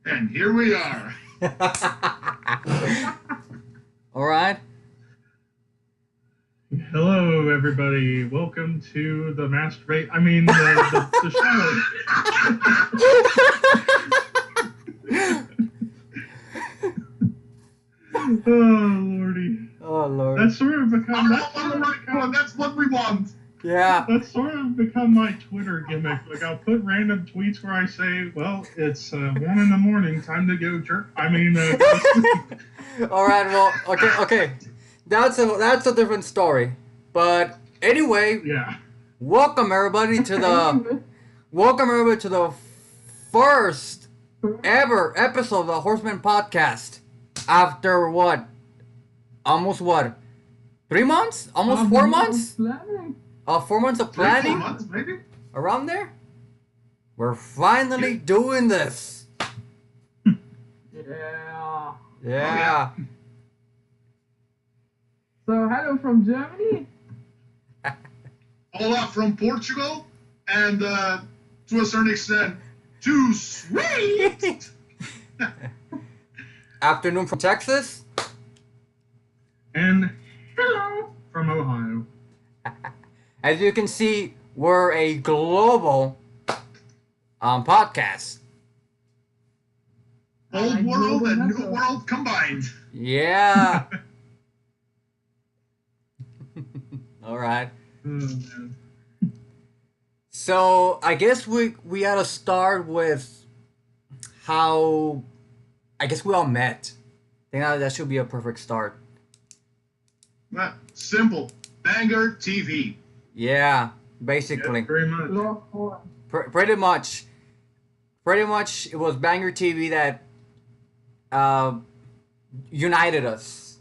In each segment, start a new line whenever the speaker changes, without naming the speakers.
And here we are.
All right.
Hello, everybody. Welcome to the masturbate. I mean, the show. Oh, Lordy.
Oh, Lord.
That's sort of become.
That's what we want.
Yeah.
That's sort of become my Twitter gimmick. Like, I'll put random tweets where I say, "Well, it's 1 a.m, time to go jerk." I mean.
All right. Well, okay. That's a different story. But anyway,
Yeah.
welcome everybody to the first ever episode of the Horsemen Podcast. After what? Almost what? 3 months? Almost 4 months? 4 months of planning?
4 months, maybe?
Around there? We're finally doing this.
Yeah.
Yeah.
So, hello from Germany.
Hola from Portugal, and to a certain extent, too sweet.
Afternoon from Texas.
And hello from Ohio.
As you can see, we're a global podcast.
Old world and new world combined.
Yeah. All right.
Oh, man.
So I guess we gotta start with how I guess we all met. I think that should be a perfect start.
Simple. Banger TV.
Yeah, basically.
Yeah, very much.
Lord Horn.
Pretty much it was Banger TV that united us.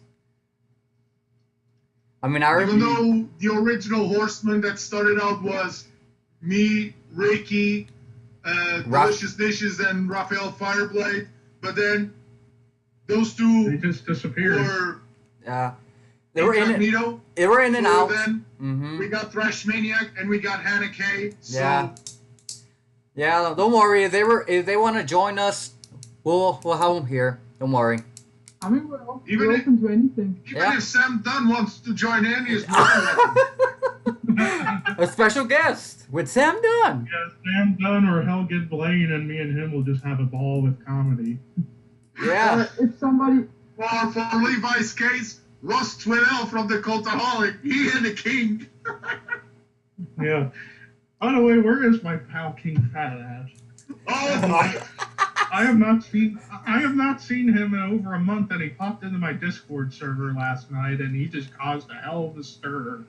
I mean,
Even though the original Horseman that started out was me, Ricky, Delicious Dishes, and Raphael Fireblade, but then those
They
two
just disappeared.
were
they were in
incognito.
They were in and
So
out.
then
Mm-hmm.
we got Thrash Maniac and we got Hannah K. So
Yeah. Yeah, don't worry. If they want to join us, we'll have them here. Don't worry.
I mean, we're
Even
open to anything.
even
Yeah.
if Sam Dunn wants to join in, he's more than welcome.
A special guest with Sam Dunn.
Yeah, Sam Dunn or Helget Blaine and me and him will just have a ball with comedy.
Yeah.
If somebody,
Or for Levi's case, Russ Twiddell from the Cultaholic. He and the King.
Yeah. By the way, where is my pal King Fat ass?
Oh my!
I have not seen him in over a month, and he popped into my Discord server last night, and he just caused a hell of a stir.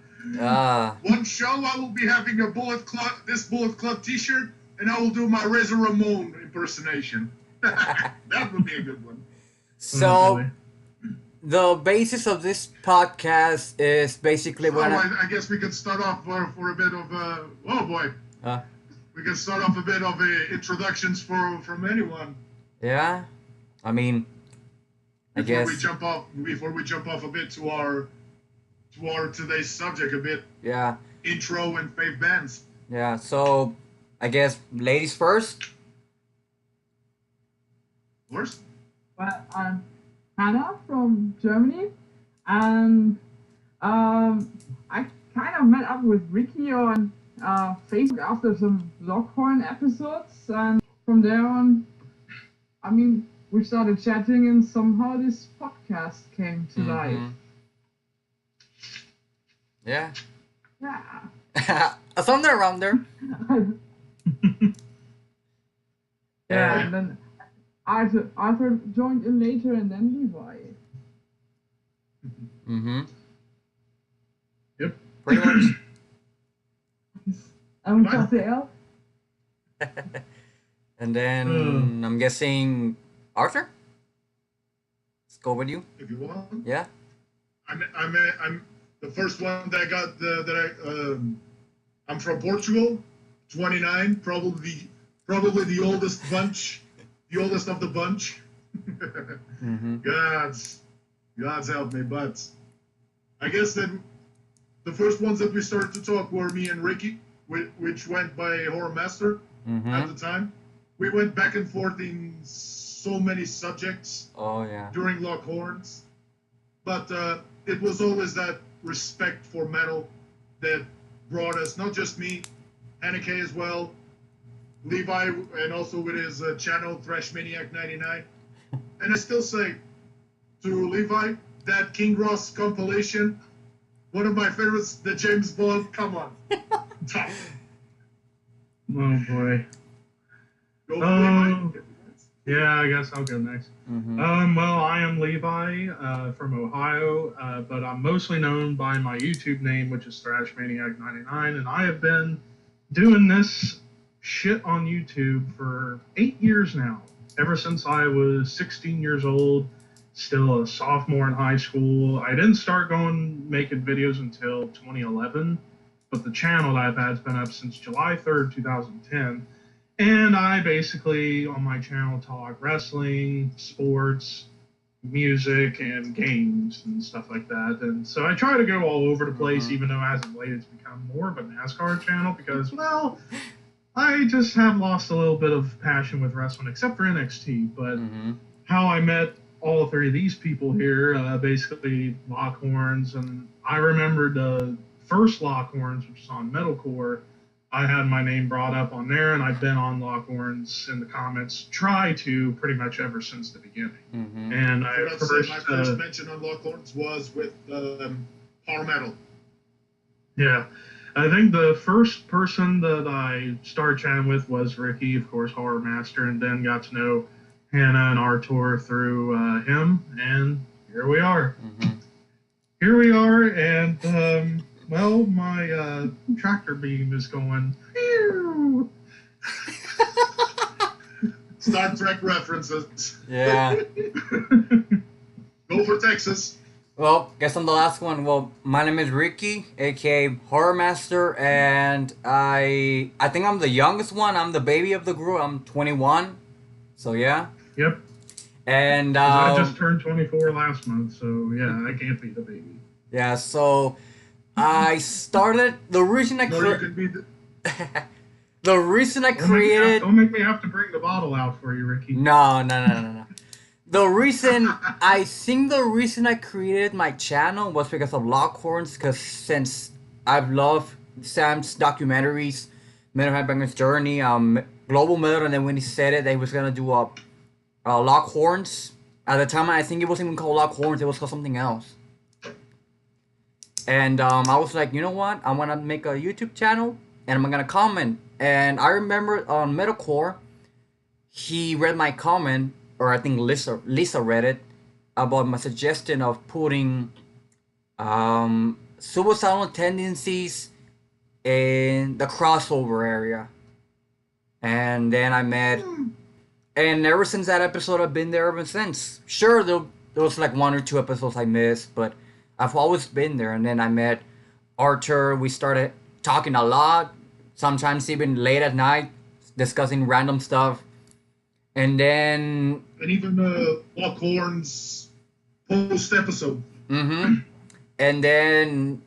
One show I will be having a Bullet Club T-shirt, and I will do my Razor Ramon impersonation. That would be a good one.
So the basis of this podcast is basically
So
when
I guess we could start off for a bit of oh boy. We can start off a bit of introductions from anyone.
yeah. I mean, I
Before
guess
we jump off a bit to our today's subject, a bit
yeah.
intro and fave bands.
Yeah. So I guess ladies first.
Of course.
well, I'm Hannah from Germany, and I kind of met up with Ricky on Facebook after some Lockhorn episodes, and from there on, I mean, we started chatting, and somehow this podcast came to life.
Mhm. Yeah.
Yeah.
Something around there.
Yeah, and then Arthur joined in later, and then Levi.
Mm-hmm.
Yep.
Pretty much.
Cartel.
And then I'm guessing Arthur. Let's go with you.
If you want.
Yeah.
I'm the first one that I got I'm from Portugal, 29, probably the oldest bunch, the oldest of the bunch.
Mm-hmm.
God's help me, but I guess that the first ones that we started to talk were me and Ricky, which went by Horror Master at the time. We went back and forth in so many subjects
Oh yeah.
during Lock Horns, but it was always that respect for metal that brought us, not just me, Hanneke as well, Levi, and also with his channel Thrash Maniac 99. And I still say to Levi, that King Ross compilation, one of my favorites, the James Bond. Come on, top.
Oh boy.
Go for Levi.
Yeah, I guess I'll go next. Well, I am Levi from Ohio, but I'm mostly known by my YouTube name, which is Thrash Maniac 99, and I have been doing this shit on YouTube for 8 years now. Ever since I was 16 years old, still a sophomore in high school. I didn't start making videos until 2011, but the channel that I've had has been up since July 3rd, 2010. And I basically, on my channel, talk wrestling, sports, music, and games and stuff like that. And so I try to go all over the place, even though as of late it's become more of a NASCAR channel because, well, I just have lost a little bit of passion with wrestling, except for NXT. But how I met all three of these people here, basically Lockhorns, and I remembered the first Lockhorns, which was on Metalcore. I had my name brought up on there, and I've been on Lockhorns in the comments, try to pretty much ever since the beginning. And
my first mention on Lockhorns was with Power Metal.
Yeah, I think the first person that I started chatting with was Ricky, of course, Horror Master, and then got to know Hannah and Artur through him, and here we are. Here we are, and well, my tractor beam is going.
Star Trek references.
Yeah.
Go for Texas.
Well, guess I'm the last one. Well, my name is Ricky, aka Horror Master, and I think I'm the youngest one. I'm the baby of the group. I'm 21. So yeah.
Yep.
And
I just turned 24 last month, so yeah, I can't be the baby.
Yeah, so I started the reason I the reason I created.
Don't make me have to bring the bottle out for you, Ricky.
No. The reason I I created my channel was because of Lockhorns, because since I've loved Sam's documentaries, Metal Headbanger's Journey, Global Metal, and then when he said it, that he was gonna do Lockhorns. At the time, I think it wasn't even called Lockhorns; it was called something else. And I was like, you know what? I want to make a YouTube channel, and I'm gonna comment. And I remember on Metalcore, he read my comment, or I think Lisa read it, about my suggestion of putting suicidal tendencies in the crossover area. And then I met, and ever since that episode, I've been there ever since. Sure, there was like 1 or 2 episodes I missed, but I've always been there. And then I met Artur. We started talking a lot, sometimes even late at night, discussing random stuff. And then...
And even Lockhorn's post episode.
And then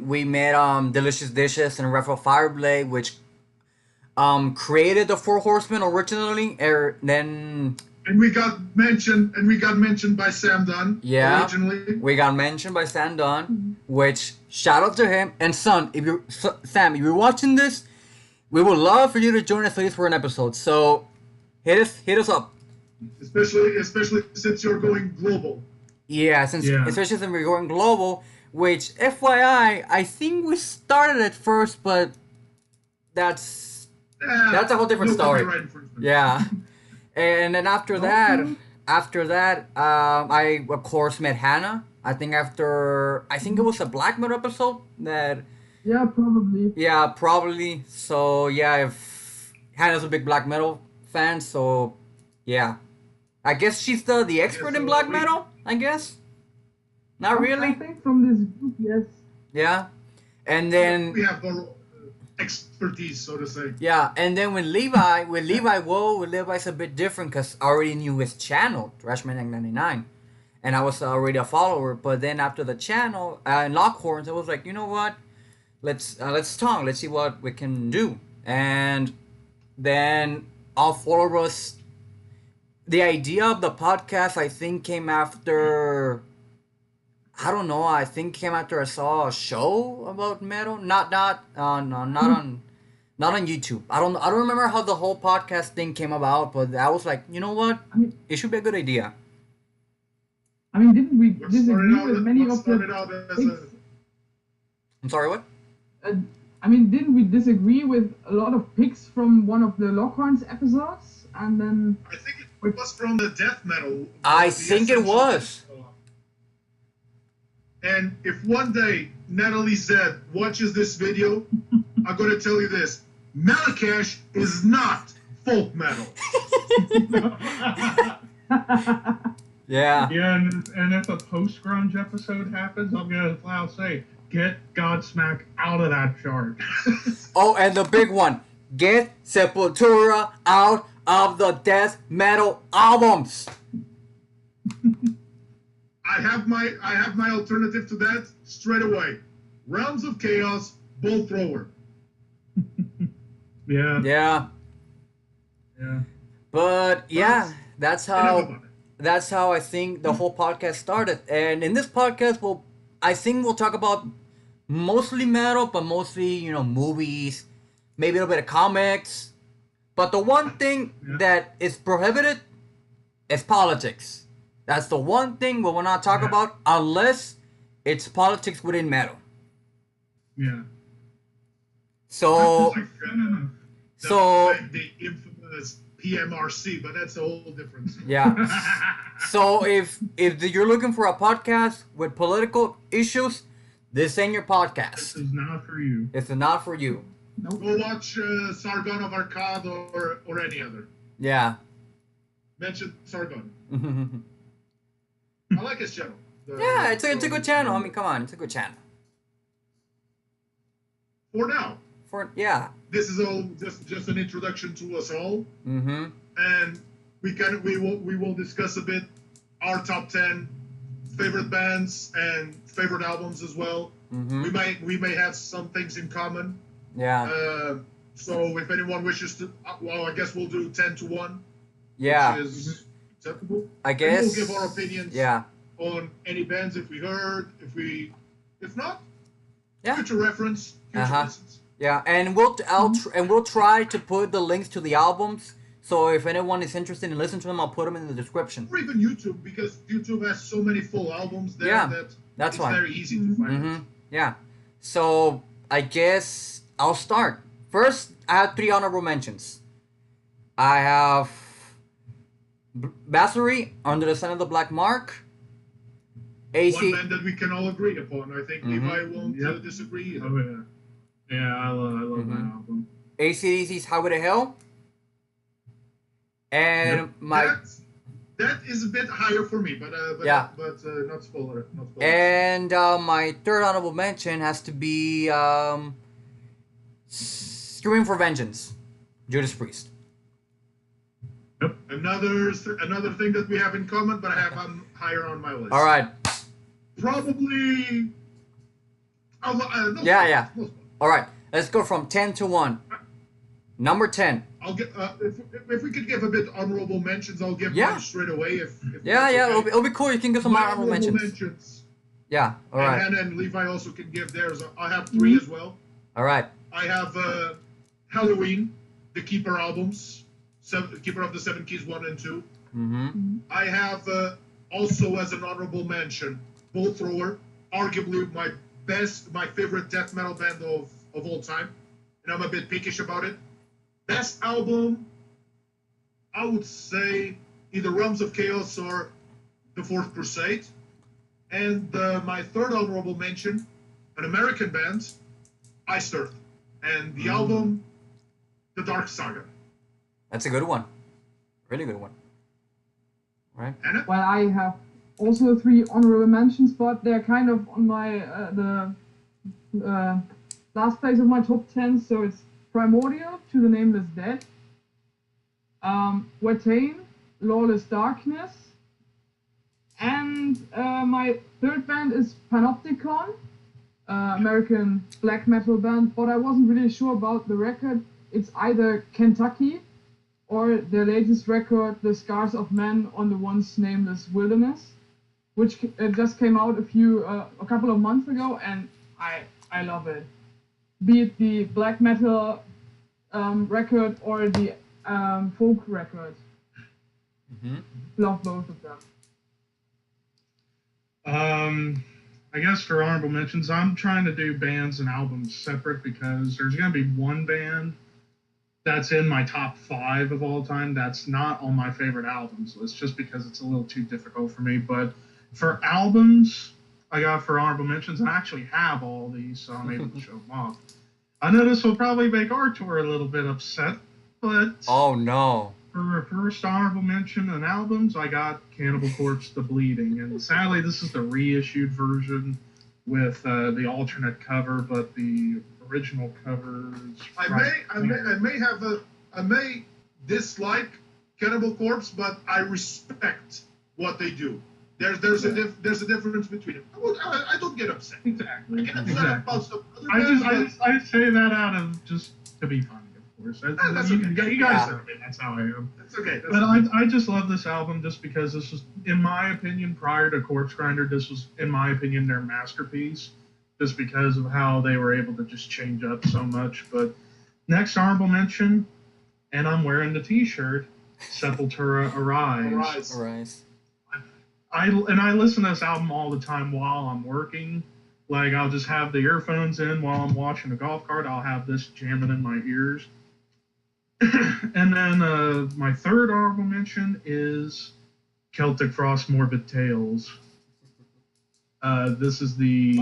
we met Delicious Dishes and Raphael Fireblade, which created the Four Horsemen originally.
And we got mentioned by Sam Dunn.
Yeah,
originally.
We got mentioned by Sam Dunn, which shout out to him. And Sam, if you're watching this, we would love for you to join us at least for an episode. So hit us up.
Especially since you're going global.
Yeah, especially since we're going global. Which, FYI, I think we started at first, but that's a whole different story. Yeah. And then after that, I of course met Hannah. I think it was a black metal episode that.
Yeah, probably.
Yeah, probably. So yeah, if Hannah's a big black metal fan, so yeah, I guess she's the expert in black metal. I guess. Not really.
I think from this group, yes.
Yeah, and then
we have more expertise, so to say.
Yeah, and then with Levi's a bit different because I already knew his channel, Thrashmaniac 99, and I was already a follower. But then after the channel and Lockhorns, I was like, you know what? Let's talk. Let's see what we can do. And then all 4 of us. the idea of the podcast, I think, came after. I don't know. I think came after I saw a show about metal. Not on YouTube. I don't remember how the whole podcast thing came about, but I was like, you know what?
I mean,
It should be a good idea.
didn't we
What
disagree
started
with
out,
many
what
of
started
the
out as
things?
I'm sorry, what?
Didn't we disagree with a lot of picks from one of the Lockhorns episodes? And then
I think it was from the death metal.
I
the
think it
Essential
was.
And if one day Natalie said, watches this video, I'm going to tell you this. Malakash is not folk metal.
Yeah.
Yeah, and if a post-grunge episode happens, I'm going to flat out say, get Godsmack out of that chart.
Oh, and the big one. Get Sepultura out of the death metal albums.
I have my alternative to that straight away. Realms of Chaos, Bolt Thrower.
Yeah.
Yeah.
Yeah.
But yeah, that's
Enough
how
about it.
that's how I think the whole podcast started. And in this podcast, I think we'll talk about mostly metal, but mostly, movies, maybe a little bit of comics. But the one thing that is prohibited is politics. That's the one thing we will not talk about unless it's politics within metal.
Yeah.
So,
Like, the infamous PMRC, but that's a whole different.
yeah. So if you're looking for a podcast with political issues, this ain't your
This
podcast.
is not for you.
It's not for you.
Go watch Sargon of Akkad or any other.
Yeah.
Mention Sargon. I like his channel.
Yeah, it's a good channel. I mean, come on, it's a good channel.
For now, this is all just an introduction to us all, and we will discuss a bit our top 10 favorite bands and favorite albums as well. We may have some things in common.
Yeah.
So if anyone wishes to, well, I guess we'll do 10 to 1.
Yeah.
Which is acceptable.
I guess.
And we'll give our opinions.
Yeah.
On any bands if we heard, if not,
Yeah.
future reference, future listens.
Yeah, and we'll try to put the links to the albums. So if anyone is interested in listening to them, I'll put them in the description.
Or even YouTube, because YouTube has so many full albums there that
that's
it's
why.
very easy to find.
Yeah. So I guess I'll start. First, I have 3 honorable mentions. I have Bathory, Under the Sun of the Black Mark.
One band that we can all agree upon. I think Levi won't disagree either.
Oh, yeah. Yeah, I love that album.
AC/DC's Highway to Hell. And
that is a bit higher for me, but not spoiler.
And my third honorable mention has to be Screaming for Vengeance, Judas Priest.
Yep. Another thing that we have in common, but I have higher on my list.
All right.
Probably.
Yeah. All right. Let's go from 10 to 1. Number 10.
I'll get if we could give a bit honorable mentions, I'll give mine straight away. If
okay. It'll be cool. You can give some honorable mentions. Yeah. All right.
And Hannah and Levi also can give theirs. I have 3 as well.
All right.
I have Halloween, the Keeper albums, Keeper of the Seven Keys 1 and 2. I have also as an honorable mention, Bolt Thrower, arguably my favorite death metal band of all time, and I'm a bit pickish about it. Best album, I would say either Realms of Chaos or The Fourth Crusade. And my third honorable mention, an American band, Iced Earth, and the album, The Dark Saga.
That's a good one. Really good one. Right?
Anna?
Well, I have also 3 honorable mentions, but they're kind of on my last place of my top 10. So it's Primordial, To the Nameless Dead, Watain, Lawless Darkness, and my third band is Panopticon, American black metal band, but I wasn't really sure about the record. It's either Kentucky or their latest record, The Scars of Men on the Once Nameless Wilderness, which just came out a couple of months ago, and I love it. Be it the black metal record or the folk record. Love both of them.
I guess for honorable mentions, I'm trying to do bands and albums separate because there's going to be one band that's in my top 5 of all time that's not on my favorite albums list just because it's a little too difficult for me. But for albums, I got for honorable mentions, and I actually have all these, so I'm able to show them off. I know this will probably make Artur a little bit upset, but...
Oh, no.
For first honorable mention in albums, I got Cannibal Corpse, The Bleeding. And sadly, this is the reissued version with the alternate cover, but the original cover is
I may dislike Cannibal Corpse, but I respect what they do. There's a difference between them. I don't get upset.
Exactly.
I get upset about some other
I say that out of just to be funny, of course.
That's
you
okay.
guys know me. That's how I am.
That's okay.
But I just love this album just because this was, in my opinion, prior to Corpse Grinder, this was, in my opinion, their masterpiece. Just because of how they were able to just change up so much. But next honorable mention, and I'm wearing the T-shirt, Sepultura Arise. I listen to this album all the time while I'm working. Like, I'll just have the earphones in while I'm watching a golf cart. I'll have this jamming in my ears. And then my third honorable mention is Celtic Frost Morbid Tales. This is the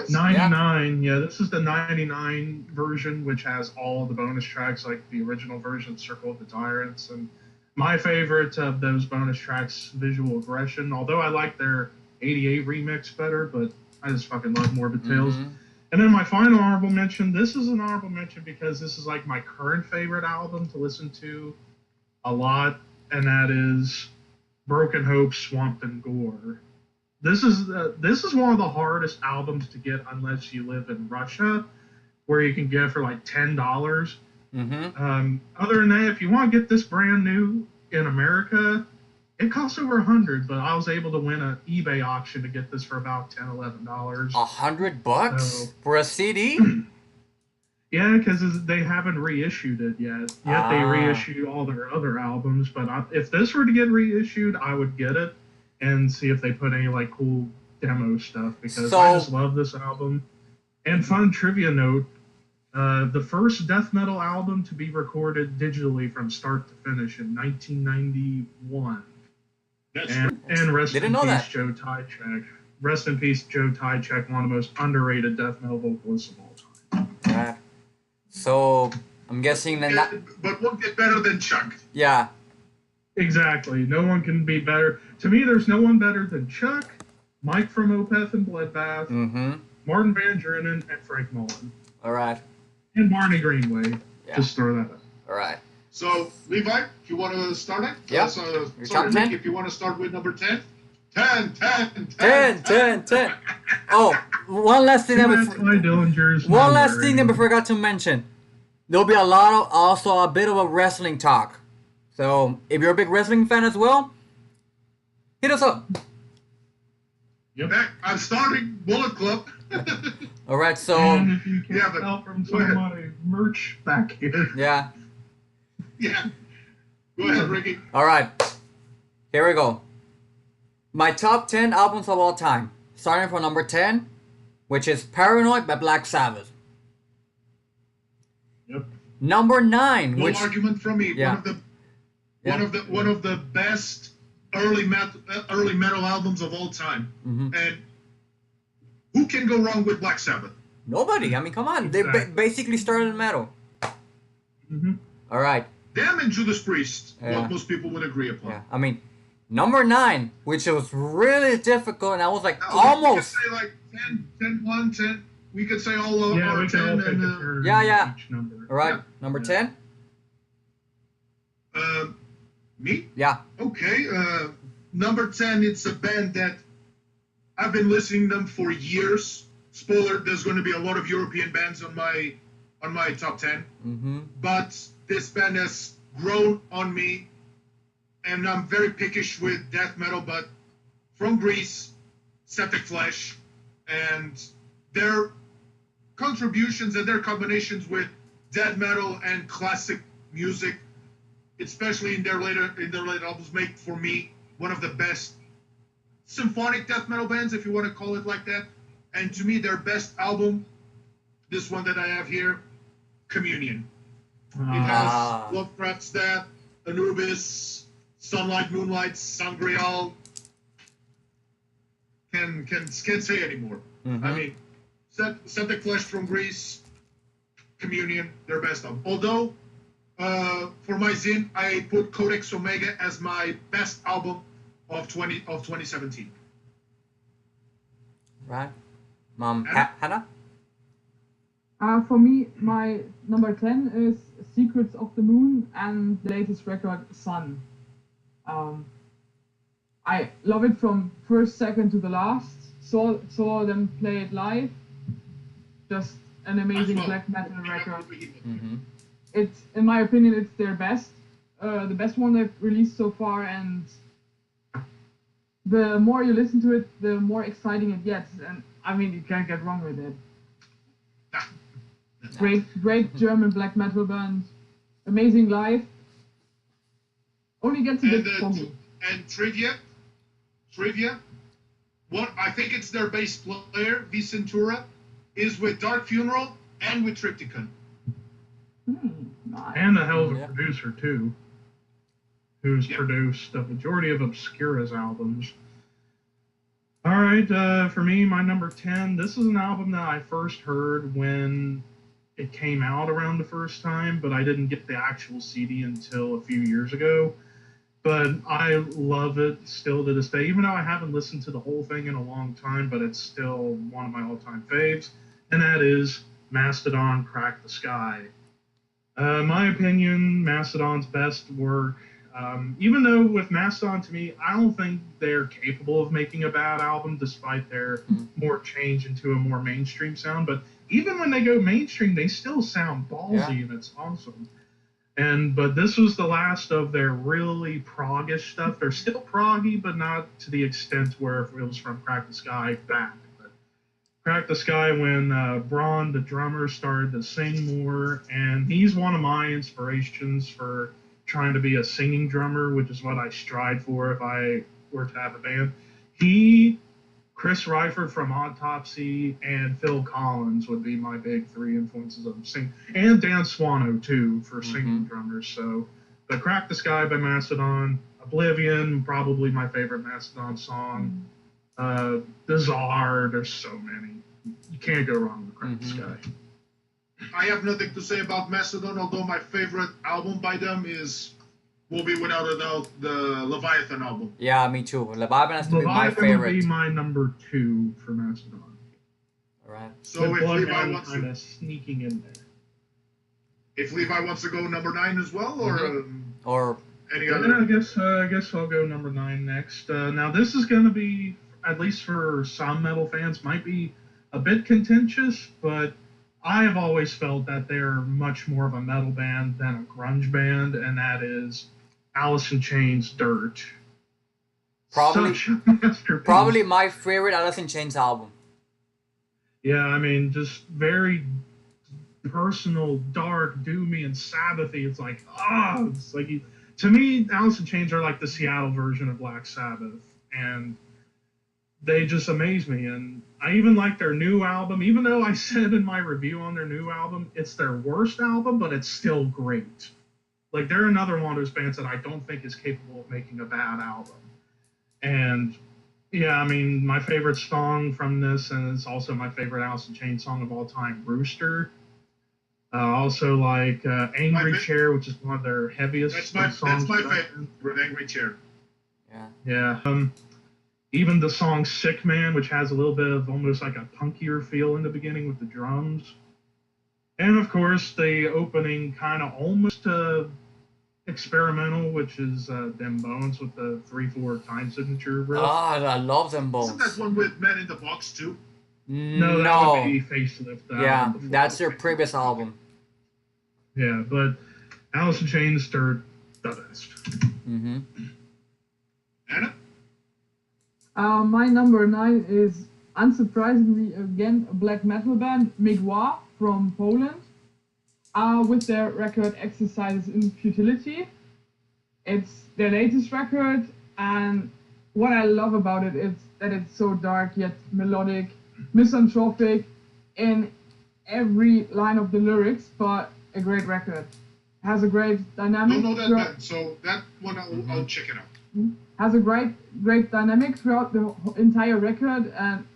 99. Yeah, this is the 99 version, which has all the bonus tracks, like the original version, Circle of the Tyrants. And my favorite of those bonus tracks, Visual Aggression. Although I like their 88 remix better, but I just fucking love Morbid Tales. And then my final honorable mention, this is an honorable mention because this is like my current favorite album to listen to a lot, and that is Broken Hope, Swamp and Gore. This is one of the hardest albums to get unless you live in Russia, where you can get it for like $10. Other than that, if you want to get this brand new in America, it costs over $100. But I was able to win an eBay auction to get this for about $10, $11.
$100 for a CD?
Yeah, because they haven't reissued it yet. They reissue all their other albums, but if this were to get reissued, I would get it and see if they put any like cool demo stuff because I just love this album. And fun trivia note, the first death metal album to be recorded digitally from start to finish in 1991. And rest in peace, Joe Tychek. Rest in peace, Joe Tychek, one of the most underrated death metal vocalists of all time.
So I'm guessing that.
But won't get better than Chuck.
Yeah.
Exactly. No one can be better. To me, there's no one better than Chuck, Mike from Opeth and Bloodbath, Martin Van Drunen, and Frank Mullen.
All right.
And Barney Greenway. Yeah. Just throw that up.
All right.
So, Levi, if you want to start it?
Yeah.
Sorry, Nick, if you want to start with number 10. 10.
Oh, one last thing that we forgot to mention. There'll be also a bit of a wrestling talk. So, if you're a big wrestling fan as well, hit us up.
Yep. I'm starting Bullet Club.
All right, so...
And if you can't tell from some of my merch back here.
Yeah.
Yeah. Go ahead, Ricky.
All right. Here we go. My top 10 albums of all time. Starting from number 10, which is Paranoid by Black Sabbath.
Yep.
Number 9,
no argument from me.
Yeah.
One of the best early metal albums of all time. And who can go wrong with Black Sabbath?
Nobody. I mean, come on. Exactly. They basically started in metal. All right.
Them and Judas Priest, what most people would agree upon.
Yeah. I mean, number 9, which was really difficult, and I was like, almost.
We could say like 10, 1, 10. We could say all of our 10. And,
yeah.
Each number.
All right.
Yeah.
Number 10?
Me?
Yeah.
Okay. Number 10, it's a band that I've been listening to them for years. Spoiler, there's going to be a lot of European bands on my top 10. But this band has grown on me, and I'm very pickish with death metal, but from Greece, Septic Flesh, and their contributions and their combinations with death metal and classic music, especially in their later albums, make for me one of the best symphonic death metal bands, if you want to call it like that. And to me, their best album, this one that I have here, Communion. It has Lovecraft's Death, Anubis, Sunlight, Moonlight, Sangreal. Can't say anymore.
Mm-hmm.
I mean, Septic Flesh from Greece, Communion, their best album. Although, for my zine, I put Codex Omega as my best album of 2017.
Right. Hannah?
For me, my number 10 is Secrets of the Moon and the latest record, Sun. I love it from first second to the last. Saw them play it live. Just an amazing black metal record.
Mm-hmm.
It's, in my opinion, it's their best. The best one they've released so far, and the more you listen to it, the more exciting it gets. And I mean, you can't get wrong with it. Great German black metal band. Amazing live. Only gets a bit foggy.
And trivia. What I think it's their bass player, Vicentura, is with Dark Funeral and with Triptychon.
Nice.
And a hell of a producer too, who's produced a majority of Obscura's albums. All right, for me, my number 10. This is an album that I first heard when it came out around the first time, but I didn't get the actual CD until a few years ago. But I love it still to this day, even though I haven't listened to the whole thing in a long time, but it's still one of my all-time faves, and that is Mastodon, Crack the Sky. My opinion, Mastodon's best work, even though with Mastodon, to me, I don't think they're capable of making a bad album, despite their more change into a more mainstream sound, but even when they go mainstream, they still sound ballsy, and it's awesome. But this was the last of their really proggish stuff. They're still proggy, but not to the extent where it was from Crack the Sky back. But Crack the Sky, when Braun, the drummer, started to sing more, and he's one of my inspirations for trying to be a singing drummer, which is what I strive for if I were to have a band. Chris Reifert from Autopsy, and Phil Collins would be my big three influences of singing, and Dan Swano too for singing drummers. So, but Crack the Sky by Mastodon, Oblivion, probably my favorite Mastodon song. Bizarre, there's so many. You can't go wrong with Crack the Sky.
I have nothing to say about Mastodon, although my favorite album by them will be without a doubt the Leviathan album.
Yeah, me too. Leviathan has to be my favorite.
Leviathan would be my number 2 for Mastodon.
Alright.
So if Levi wants
kind of sneaking in there.
If Levi wants to go number 9 as well,
or
any other?
I guess I'll go number 9 next. Now this is going to be, at least for some metal fans, might be a bit contentious, but I have always felt that they're much more of a metal band than a grunge band, and that is Alice in Chains' Dirt.
Probably my favorite Alice in Chains album.
Yeah, I mean, just very personal, dark, doomy, and Sabbathy. It's like, to me, Alice in Chains are like the Seattle version of Black Sabbath, and they just amaze me. And I even like their new album, even though I said in my review on their new album, it's their worst album, but it's still great. Like, they're another one of those bands that I don't think is capable of making a bad album. And, yeah, I mean, my favorite song from this, and it's also my favorite Alice in Chains song of all time, Rooster. Also, like, Angry Chair, which is one of their heaviest songs.
That's my favorite, Angry Chair.
Yeah.
Even the song Sick Man, which has a little bit of almost like a punkier feel in the beginning with the drums. And, of course, the opening kind of almost experimental, which is Them Bones with the 3/4 time signature riff.
I love Them Bones.
Isn't that one with Men in the Box too?
No, that would be Facelift.
That's their previous album.
Yeah, but Alice in Chains third, the best.
Mm-hmm.
Anna?
My number 9 is, unsurprisingly, again, a black metal band, Meliora from Poland, with their record Exercises in Futility. It's their latest record, and what I love about it is that it's so dark yet melodic, misanthropic in every line of the lyrics, but a great record. Has a great dynamic.
Don't know that band, so that one I'll check it out.
Has a great dynamic throughout the entire record, and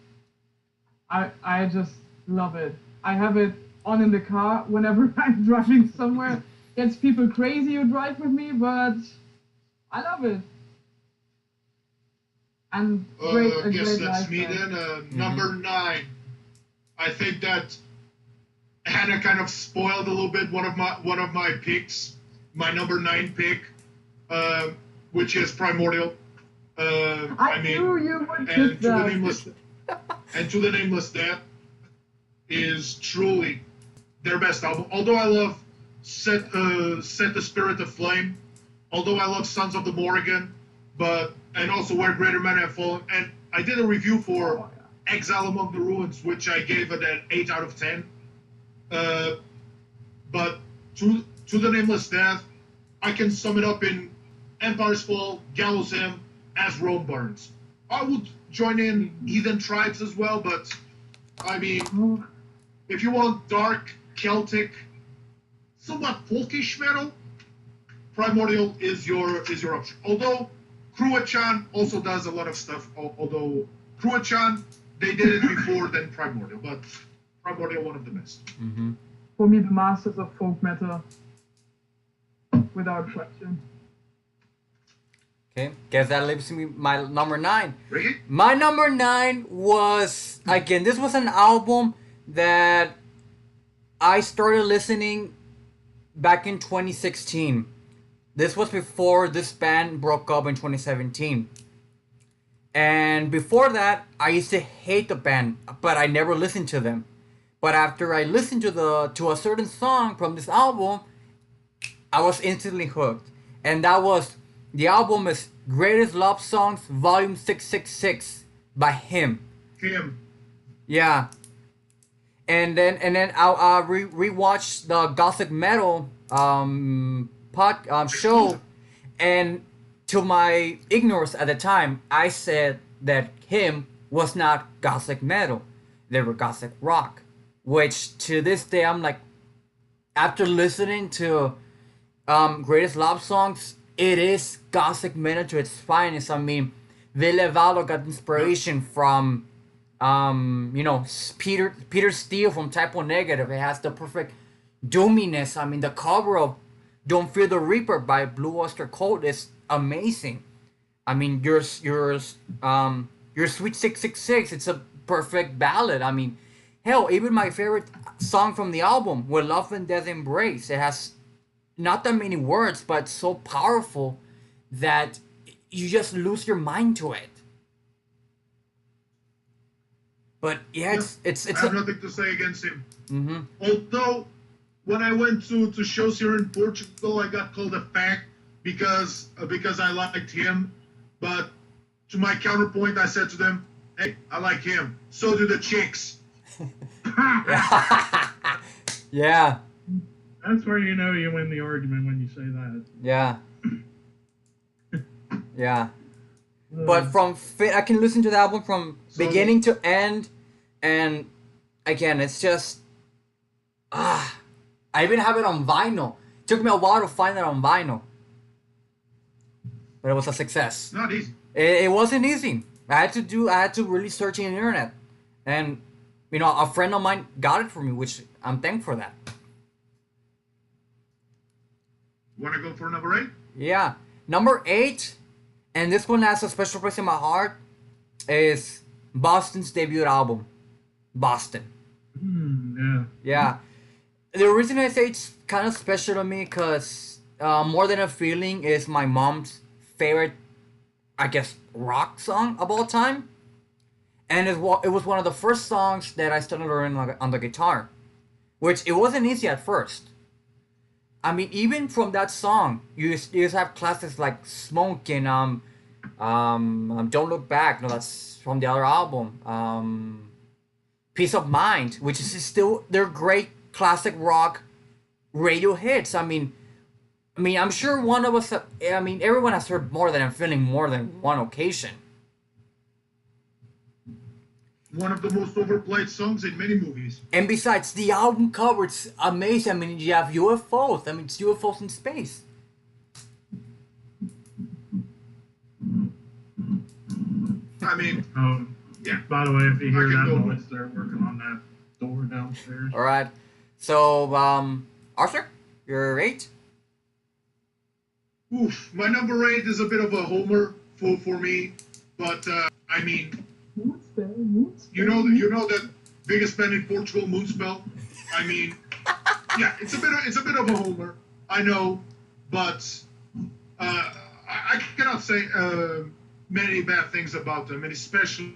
I just love it. I have it on in the car whenever I'm driving somewhere. Gets people crazy who drive with me, but I love it. And
I guess
great
that's
live
me
band.
then. Number 9. I think that Hannah kind of spoiled a little bit one of my picks, my number 9 pick, which is Primordial.
I knew you would
and
pick that.
To the Nameless Death is truly their best album. Although I love Set the Spirit Aflame, although I love Sons of the Morrigan, and also Where Greater Men Have Fallen, and I did a review for Exile Among the Ruins, which I gave it an 8 out of 10. But to the Nameless Death, I can sum it up in Empire's Fall, Gallows Hymn, As Rome Burns. I would join in Heathen Tribes as well, but I mean, if you want dark, Celtic, somewhat folkish metal, Primordial is your option. Although Cruachan also does a lot of stuff. Although Cruachan, they did it before than Primordial, but Primordial one of the best.
Mm-hmm.
For me, the masters of folk metal, without question.
Okay, guess that leaves me my number 9.
Ricky?
My number 9 was, again, this was an album that I started listening back in 2016. This was before this band broke up in 2017. And before that, I used to hate the band, but I never listened to them. But after I listened to a certain song from this album, I was instantly hooked. And the album is Greatest Love Songs Volume 666 by him.
Him.
Yeah. And then I rewatched the Gothic Metal show, and to my ignorance at the time, I said that him was not Gothic Metal. They were Gothic Rock. Which to this day I'm like, after listening to Greatest Love Songs, it is Gothic Metal to its finest. I mean, Ville Valo got inspiration from Peter Steele from Typo Negative. It has the perfect doominess. I mean, the cover of Don't Fear the Reaper by Blue Oyster Cult is amazing. I mean, your Sweet 666, it's a perfect ballad. I mean, hell, even my favorite song from the album, Where Love and Death Embrace, it has not that many words, but so powerful that you just lose your mind to it. But yeah, it's
I have nothing to say against him.
Mm-hmm.
Although, when I went to shows here in Portugal, I got called a fag because I liked him. But to my counterpoint, I said to them, "Hey, I like him. So do the chicks."
Yeah.
That's where you know you win the argument when you say that.
Yeah. Yeah. But I can listen to the album from beginning to end, and again, it's just I even have it on vinyl. It took me a while to find it on vinyl, but it was a success.
Not easy.
It wasn't easy. I had to really search in the internet, and a friend of mine got it for me, which I'm thankful for that.
Want to go for number 8?
Yeah, number 8. And this one has a special place in my heart, is Boston's debut album, Boston.
Yeah.
Yeah. The reason I say it's kind of special to me because More Than a Feeling is my mom's favorite, I guess, rock song of all time. And it was one of the first songs that I started learning on the guitar, which it wasn't easy at first. I mean, even from that song, you just have classics like Smoke and Don't Look Back. No, that's from the other album. Peace of Mind, which is still they're great classic rock radio hits. I'm sure one of us. Everyone has heard More Than I'm Feeling more than one occasion.
One of the most overplayed songs in many movies.
And besides, the album cover, it's amazing. I mean, you have UFOs. I mean, it's UFOs in space.
I mean, yeah.
By the way, if you hear
I can
that
go
noise,
with-
they're working on that door downstairs.
All right. So, Arthur, you're 8.
Oof, my number 8 is a bit of a homer for me, but I mean, you know that biggest band in Portugal, Moonspell. I mean, yeah, it's a bit of a homer. I know, but I cannot say many bad things about them, and especially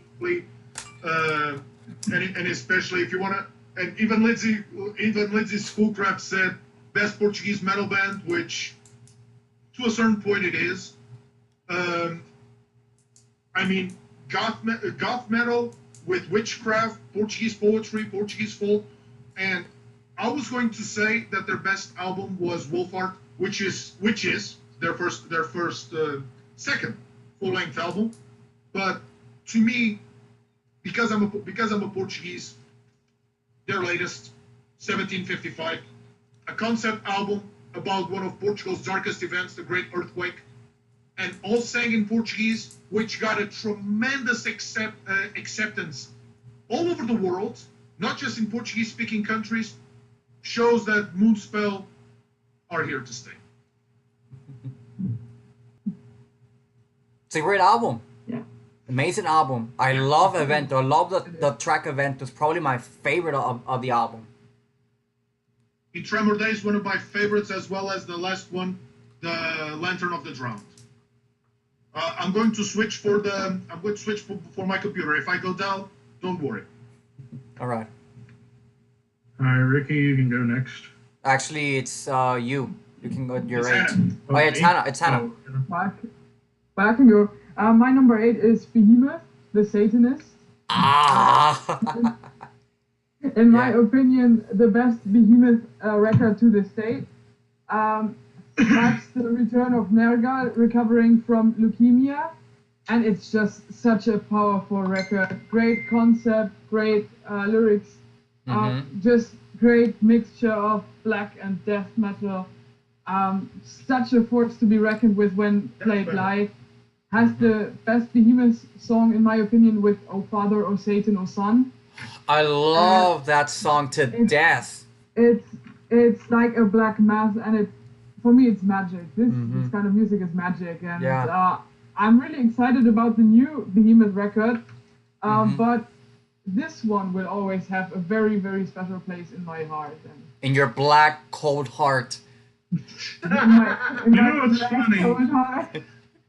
especially if you wanna, and even Lindsay Schoolcraft said best Portuguese metal band, which to a certain point it is. I mean, goth metal with witchcraft, Portuguese poetry, Portuguese folk, and I was going to say that their best album was Wolfart, which is their second full-length album. But to me, because I'm a Portuguese, their latest, 1755, a concept album about one of Portugal's darkest events, the Great Earthquake, and all sang in Portuguese, which got a tremendous acceptance all over the world, not just in Portuguese-speaking countries, shows that Moonspell are here to stay.
It's a great album.
Yeah.
Amazing album. I love Evento. I love the track Evento. It's probably my favorite of the album.
In Tremor Days, one of my favorites, as well as the last one, the Lantern of the Drowned. I'm going to switch for my computer. If I go down, don't worry.
All right.
All right, Ricky, you can go next.
Actually, it's you. You can go. You're
It's
8.
Hannah.
Oh, yeah, it's
me?
Hannah. It's Hannah.
But I can go. My number 8 is Behemoth, the Satanist.
Ah.
In my
Yeah.
opinion, the best Behemoth record to this date. That's the return of Nergal recovering from leukemia, and it's just such a powerful record. Great concept, great lyrics, just great mixture of black and death metal. Such a force to be reckoned with when played live. Has the best Behemoth song, in my opinion, with "O Father, O Satan, O Son."
I love that song to death.
It's like a black mass, and for me it's magic. This kind of music is magic, and I'm really excited about the new Behemoth record. But this one will always have a very, very special place in my heart. And
In your black, cold heart.
You know what's funny?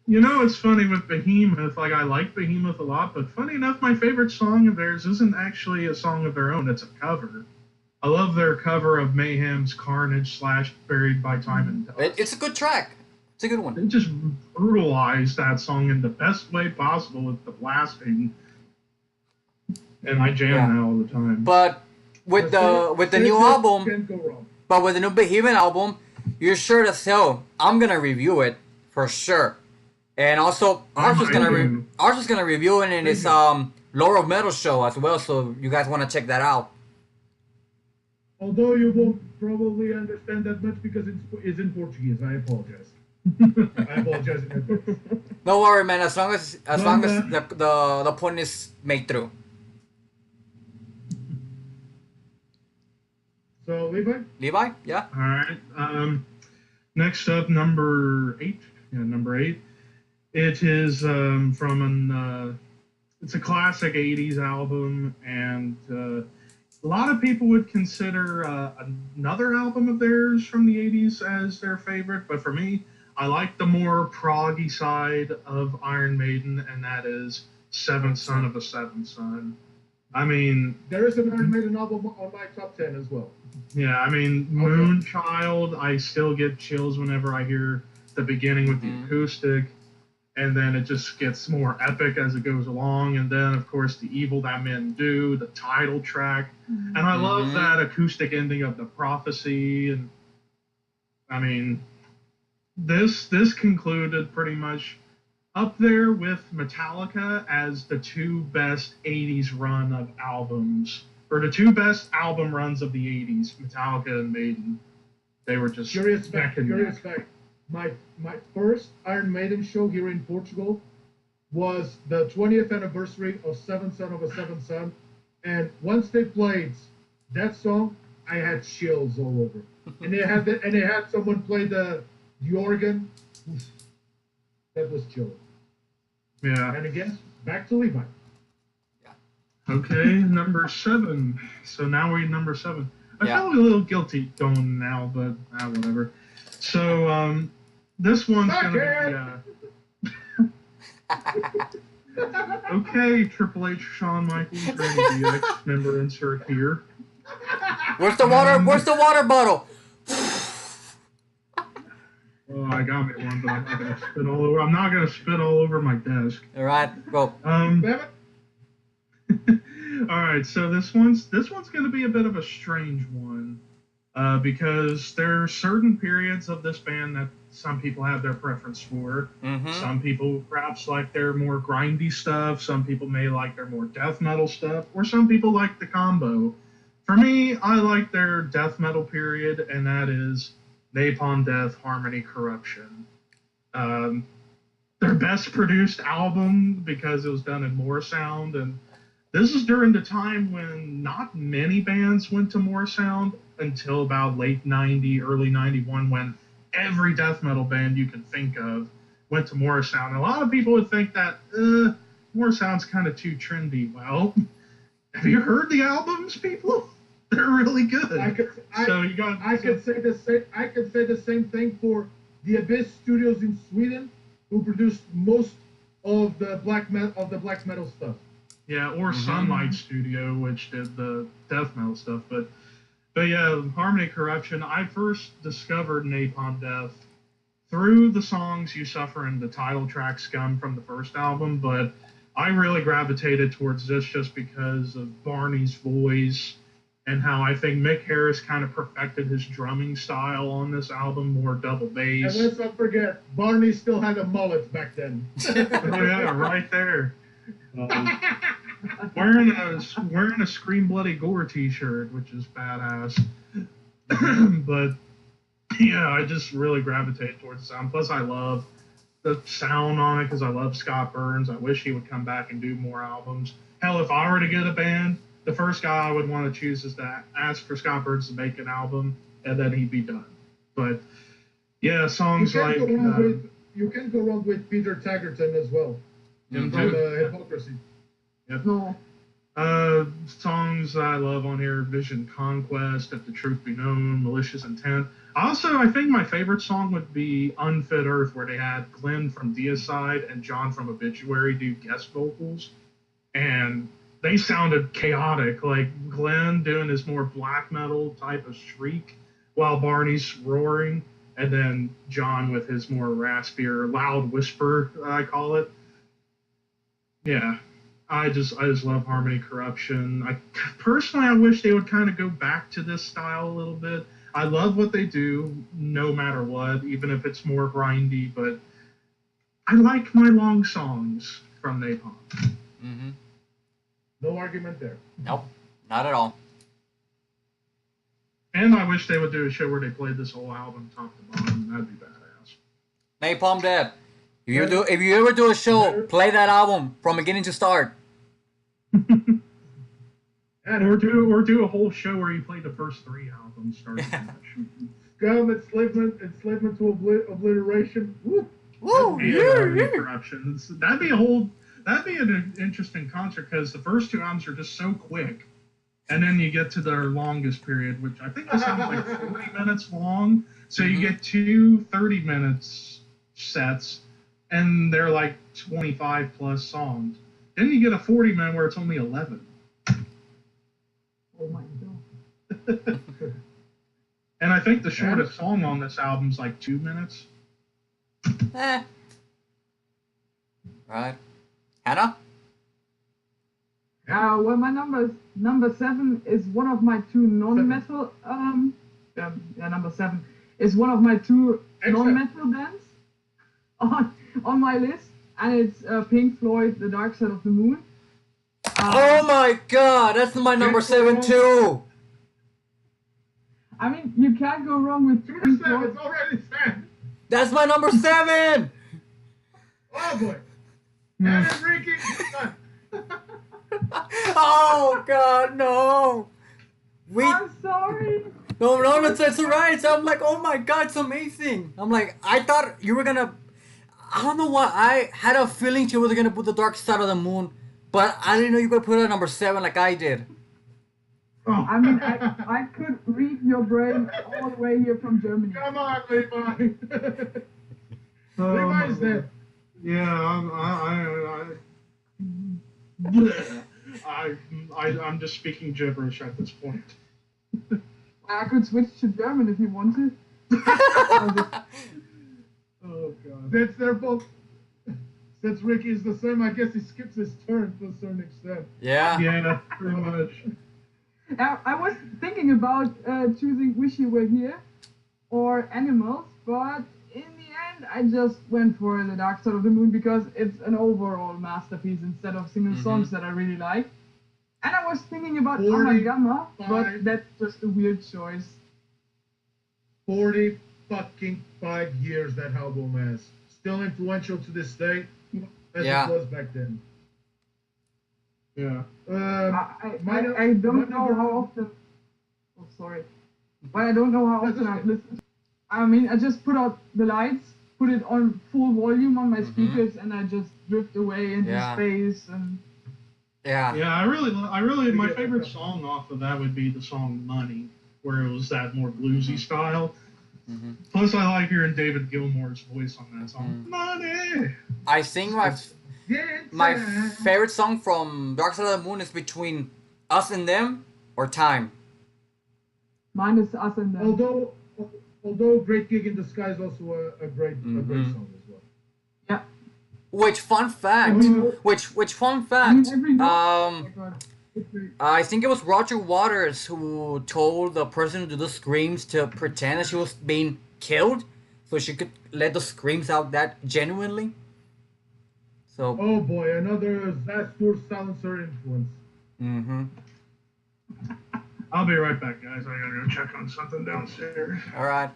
You know what's funny with Behemoth? Like, I like Behemoth a lot, but funny enough, my favorite song of theirs isn't actually a song of their own. It's a cover. I love their cover of Mayhem's Carnage / Buried by Time and Dust.
It's a good track. It's a good one.
They just brutalized that song in the best way possible with the blasting. And I jam that all the time.
But with the new album,
Can't go wrong.
but with the new Behemoth album, you're sure as hell I'm gonna review it for sure. And also, Arthur's gonna review it in his Lore of Metal show as well. So you guys want to check that out.
Although you won't probably understand that much because it's in Portuguese. I apologize. I apologize in advance.
Don't worry, man. As long as the point is made through.
So, Levi?
Yeah.
All right. Next up, number 8. Yeah, number 8. It is from it's a classic 80s album, and a lot of people would consider another album of theirs from the 80s as their favorite, but for me, I like the more proggy side of Iron Maiden, and that is Seventh Son of a Seventh Son. I mean,
There is an Iron Maiden album on my top 10 as well.
yeah, I mean, Moonchild, I still get chills whenever I hear the beginning with the acoustic, and then it just gets more epic as it goes along, and then, of course, The Evil That Men Do, the title track, and I love that acoustic ending of The Prophecy, and, I mean, this concluded pretty much up there with Metallica as the two best 80s run of albums, or the two best album runs of the 80s, Metallica and Maiden. They were just
Curious
neck
fact.
and
Curious
neck.
fact. My first Iron Maiden show here in Portugal was the 20th anniversary of Seventh Son of a Seventh Son, and once they played that song, I had chills all over. And they had someone play the organ. That was chilling.
Yeah.
And again, back to Levi.
Okay, number 7. So now we're number 7. I feel a little guilty going now, but whatever. So this one's gonna be. Okay, Triple H, Shawn Michaels, Randy DX, member insert here.
Where's the water? Where's the water bottle?
Oh, I got me one, but I'm not gonna spit all over. I'm not gonna spit all over my desk.
All right, go.
All right, so this one's gonna be a bit of a strange one, because there are certain periods of this band that some people have their preference for. Some people perhaps like their more grindy stuff. Some people may like their more death metal stuff, or some people like the combo. For me, I like their death metal period, and that is Napalm Death, Harmony Corruption. Their best produced album because it was done in Moorsound, and this is during the time when not many bands went to Moorsound until about late 90, early 91, when every death metal band you can think of went to Moorsound. And a lot of people would think that Moorsound's kind of too trendy. Well, have you heard the albums, people? They're really good.
I could say the same thing for the Abyss Studios in Sweden, who produced most of the black metal stuff.
Yeah, or Sunlight Studio, which did the death metal stuff. But yeah, Harmony Corruption. I first discovered Napalm Death through the songs You Suffer and the title track Scum from the first album, but I really gravitated towards this just because of Barney's voice and how I think Mick Harris kind of perfected his drumming style on this album, more double bass.
And let's not forget, Barney still had a mullet back then.
Oh yeah, right there. Wearing a Scream Bloody Gore t-shirt, which is badass. But yeah, I just really gravitate towards the sound. Plus, I love the sound on it because I love Scott Burns. I wish he would come back and do more albums. Hell, if I were to get a band, the first guy I would want to choose is to ask for Scott Burns to make an album, and then he'd be done. But yeah, songs like
you can go wrong with Peter Taggerton as well. From Hypocrisy.
Yep.
No.
Songs I love on here: Vision Conquest, If the Truth Be Known, Malicious Intent. Also, I think my favorite song would be Unfit Earth, where they had Glenn from Deicide and John from Obituary do guest vocals. And they sounded chaotic, like Glenn doing his more black metal type of shriek while Barney's roaring, and then John with his more raspier, loud whisper, I call it. Yeah, I just love Harmony Corruption. I wish they would kind of go back to this style a little bit. I love what they do, no matter what, even if it's more grindy, but I like my long songs from Napalm.
Mm-hmm.
No argument there.
Nope, not at all.
And I wish they would do a show where they played this whole album top to bottom. That'd be badass.
Napalm Death. If you ever do a show, play that album from beginning to start.
Or do a whole show where you play the first 3 albums starting to finish.
Scum, enslavement to obliteration. Woo!
Woo!
Yeah. Corruption. That'd be an interesting concert because the first 2 albums are just so quick, and then you get to their longest period, which I think is like 40 minutes long. So you get 2 30 minutes sets, and they're like 25 plus songs. Then you get a 40-minute where it's only 11.
Oh my god.
And I think the shortest song on this album is like 2 minutes.
Right. Hannah?
Well, my number 7 is one of my two non-metal. Number 7 is one of my two non-metal bands on my list, and it's Pink Floyd, The Dark Side of the Moon.
Oh my god, that's my number 7 too.
I mean, you can't go wrong with Pink Floyd.
It's already 10.
That's my number 7.
Oh boy. And Enrique.
Oh god, no.
I'm sorry.
No, it's alright. So I'm like, oh my god, it's amazing. I'm like, I thought you were gonna. I don't know why. I had a feeling you were gonna put The Dark Side of the Moon, but I didn't know you were gonna put it at number 7 like I did.
Oh.
I mean, I could read your brain all the way here from Germany.
Come on, Levi. Levi's there.
Yeah, I'm just speaking gibberish at this point.
I could switch to German if you wanted.
Oh god.
That's their fault. Since Ricky is the same, I guess he skips his turn to a certain extent.
Yeah.
Yeah, pretty much.
I was thinking about choosing Wish You Were Here or Animals, but in the end I just went for The Dark Side of the Moon because it's an overall masterpiece instead of single songs that I really like. And I was thinking about Amalgama, but that's just a weird choice.
40 fucking 5 years that album has. Still influential to this day, as it was back then.
Yeah.
I don't know how often. Oh, sorry. But I don't know how often I've listened. I mean, I just put out the lights, put it on full volume on my speakers, and I just drift away into space. And
Yeah.
Yeah, I really, my favorite song off of that would be the song Money, where it was that more bluesy style. Plus, I like hearing David Gilmour's voice on that song. Money!
I think my favorite song from Dark Side of the Moon is between Us and Them or Time.
Mine is Us and Them.
Although Great Gig in the Sky is also a great song as well.
Yeah.
Which fun fact? I think it was Roger Waters who told the person to do the screams to pretend that she was being killed, so she could let the screams out that genuinely. So.
Oh boy, another Zastur silencer influence.
I'll be right back, guys. I gotta go check on something downstairs.
All right.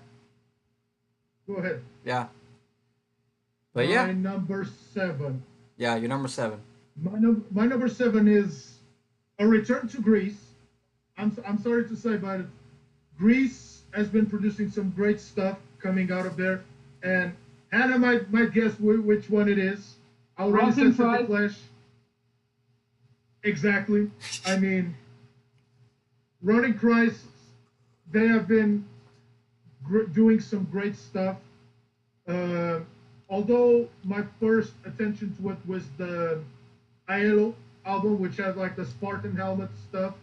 Go ahead.
Yeah. But yeah.
My number 7.
Yeah, you're number 7.
My number 7 is a return to Greece. I'm sorry to say, but Greece has been producing some great stuff coming out of there, and Hannah might guess which one it is. I already said the Flash. Exactly. I mean, Running Christ, they have been doing some great stuff. Although my first attention to it was the Aiello album, which had like the Spartan helmet stuff.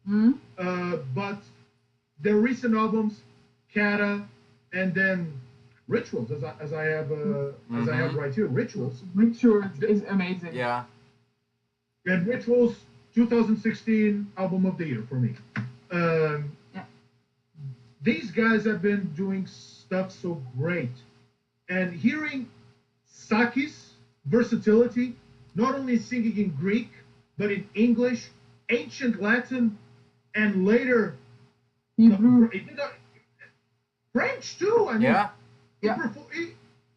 But their recent albums, Carta, and then Rituals, as I have right here, Rituals.
Rituals is amazing.
Yeah.
And Rituals, 2016 album of the year for me. These guys have been doing stuff so great, and hearing Saki's versatility, not only singing in Greek but in English, ancient Latin, and later
Hebrew,
French too. I mean,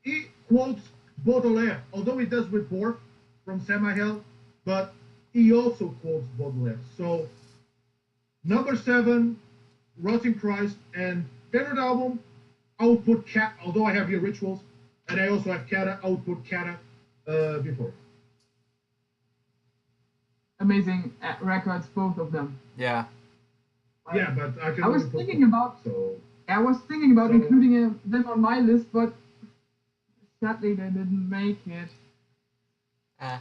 he quotes Baudelaire, although he does with Borf from Semi-Hell, but he also quotes Baudelaire. So, number 7, Rotting Christ, and favorite album, I would put although I have here Rituals, and I also have Carta, I would put Carta before.
Amazing records, both of them.
Yeah.
Yeah, but
I was thinking about including them on my list, but sadly they didn't make it.
I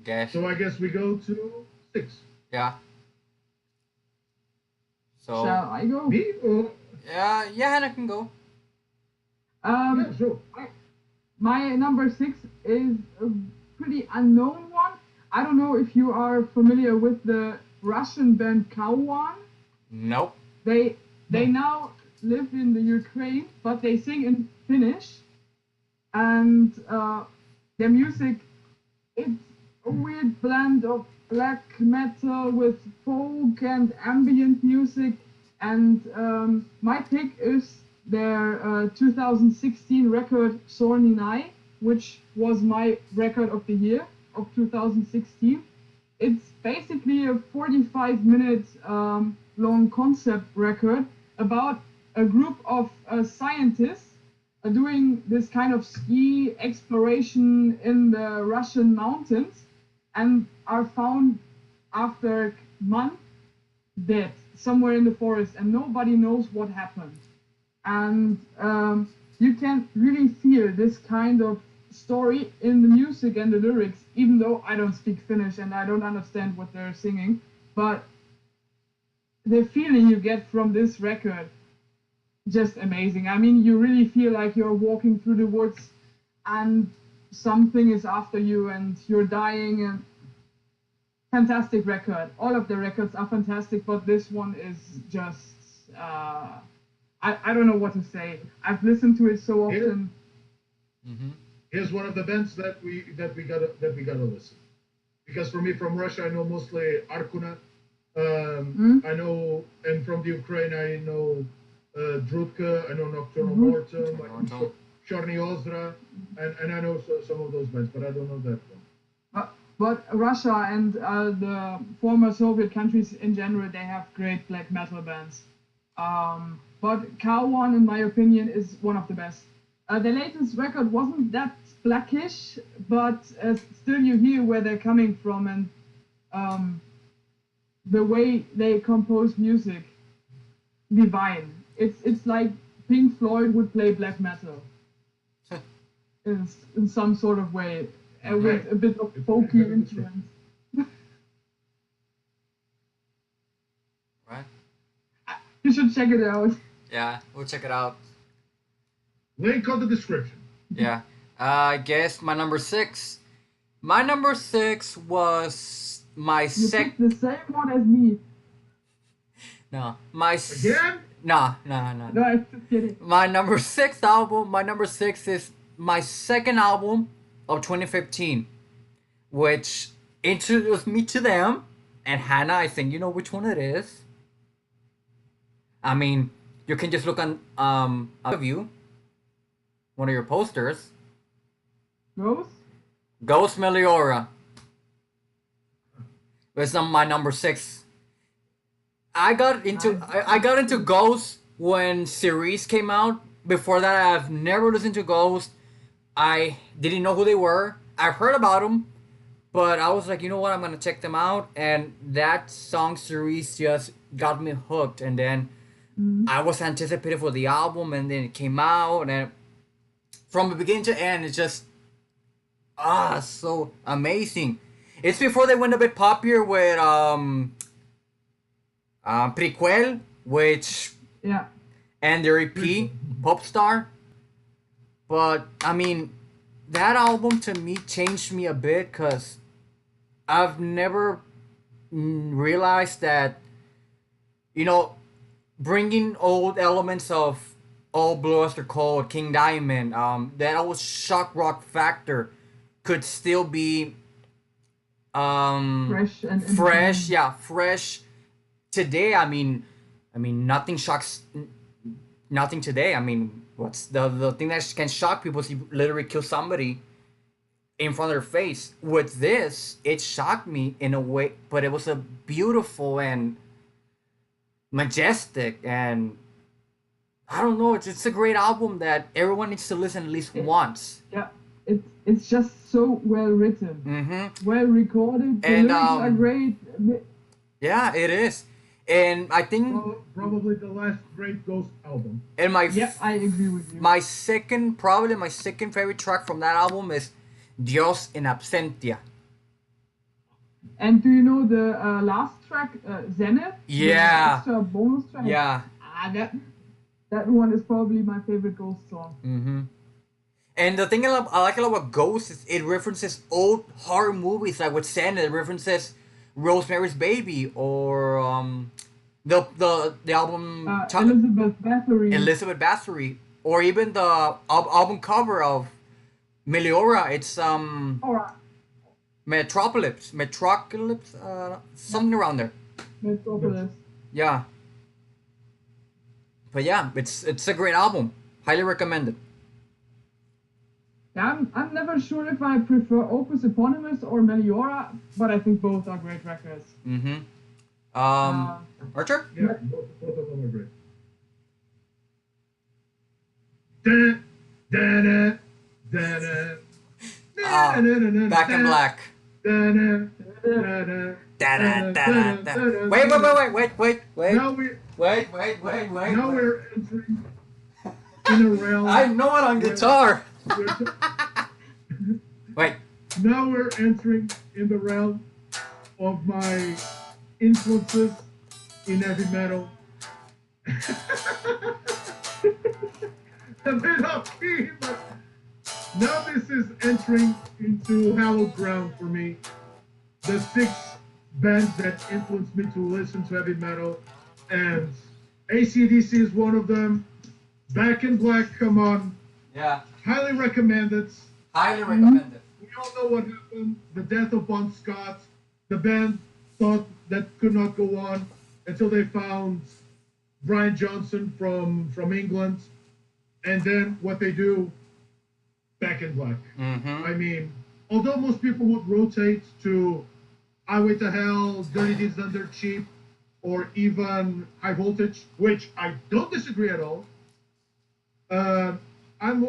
guess.
So I guess we go to 6.
Yeah. So
Shall I go?
Me? Or
yeah, Hannah can go.
yeah, sure.
My number 6 is a pretty unknown one. I don't know if you are familiar with the Russian band Kauwan.
Nope.
They now live in the Ukraine, but they sing in Finnish, and their music, it's a weird blend of black metal with folk and ambient music. And my pick is their 2016 record Sorny Night, which was my record of the year of 2016. It's basically a 45-minute long concept record about a group of scientists doing this kind of ski exploration in the Russian mountains, and are found after months dead somewhere in the forest, and nobody knows what happened. And you can really feel this kind of story in the music and the lyrics, even though I don't speak Finnish and I don't understand what they're singing. But the feeling you get from this record, just amazing. I mean, you really feel like you're walking through the woods and something is after you and you're dying. And fantastic record. All of the records are fantastic, but this one is just I don't know what to say. I've listened to it so often.
Here's one of the bands that we gotta listen. Because for me, from Russia, I know mostly Arkuna. I know, and from the Ukraine, I know Drutka, I know Nocturnal Mortem, I know Chorny Ozra, and I know some of those bands, but I don't know that one.
But Russia and the former Soviet countries in general, they have great black metal bands. But Kauwan, in my opinion, is one of the best. The latest record wasn't that blackish, but still you hear where they're coming from, and the way they compose music, divine. It's like Pink Floyd would play black metal in some sort of way, with a bit of folky influence.
Right.
You should check it out.
Yeah, we'll check it out.
Link on the description.
Yeah. I guess my number 6. My number 6 was my
You picked the same one as me.
No.
Again?
No.
No, I'm just kidding.
My number 6 album, my number 6 is my second album of 2015, which introduced me to them. And Hannah, I think you know which one it is. I mean, you can just look on of you, one of your posters. Ghost Meliora. It's my number 6. I got into Ghost when series came out. Before that, I've never listened to Ghost. I didn't know who they were. I've heard about them, but I was like, you know what? I'm gonna check them out. And that song series just got me hooked. And then I was anticipated for the album, and then it came out, and from the beginning to end, it's just so amazing. It's before they went a bit popular with Prequel, which and their EP Popstar. But I mean, that album to me changed me a bit, because I've never realized that, you know, bringing old elements of Old Blue Oyster Cult, King Diamond, that old shock rock factor could still be fresh today. I mean nothing shocks nothing today. I mean, what's the thing that can shock people is you literally kill somebody in front of their face. With this, it shocked me in a way, but it was a beautiful and majestic, and I don't know, it's a great album that everyone needs to listen at least once.
Yeah, it's just so well written, well recorded. The lyrics are great.
Yeah, it is, and I think
probably the last great Ghost album.
And
I agree with you.
My second favorite track from that album is Dios in Absentia.
And do you know the last track, Zenith?
Yeah.
The extra bonus track.
Yeah.
That one is probably my favorite Ghost song.
Mm-hmm. And the thing I like a lot about Ghost is it references old horror movies, like with Santa. It references Rosemary's Baby or the album Elizabeth Bathory, or even the album cover of Meliora. It's Metropolis, something around there.
Metropolis.
Yeah. But yeah, it's a great album. Highly recommended.
Yeah, I'm never sure if I prefer Opus Eponymous or Meliora, but I think both are great records.
Mm-hmm. Archer?
Yeah, both of them are great.
Back in Black. Wait.
Now we're entering in a realm.
I know it on guitar. Wait.
Now we're entering in the realm of my influences in heavy metal. A bit off key, but now this is entering into hallowed ground for me. The 6 bands that influenced me to listen to heavy metal, and AC/DC is one of them. Back in Black, come on.
Yeah.
Highly recommended.
Highly recommended.
We all know what happened. The death of Bon Scott. The band thought that could not go on until they found Brian Johnson from England. And then what they do, Back in Black.
Mm-hmm.
I mean, although most people would rotate to Highway to Hell, Dirty Deeds Done Dirt Cheap, or even High Voltage, which I don't disagree at all. I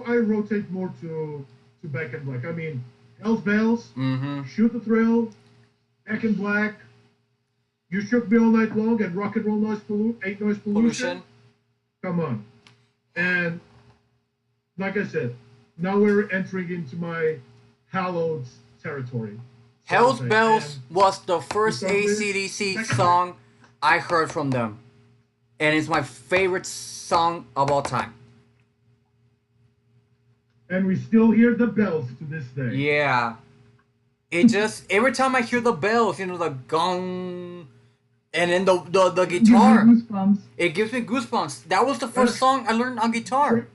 rotate more to Back in Black. I mean, Hell's Bells, Shoot the Thrill, Back in Black, You Shook Me All Night Long, and Rock and Roll Noise Pollution. Come on. And like I said, now we're entering into my hallowed territory.
Hell's Bells was the first AC/DC song I heard from them. And it's my favorite song of all time.
And we still hear the bells to this day.
Yeah. It just, every time I hear the bells, you know, the gong, and then the guitar, it gives me goosebumps. That was the first song I learned on guitar.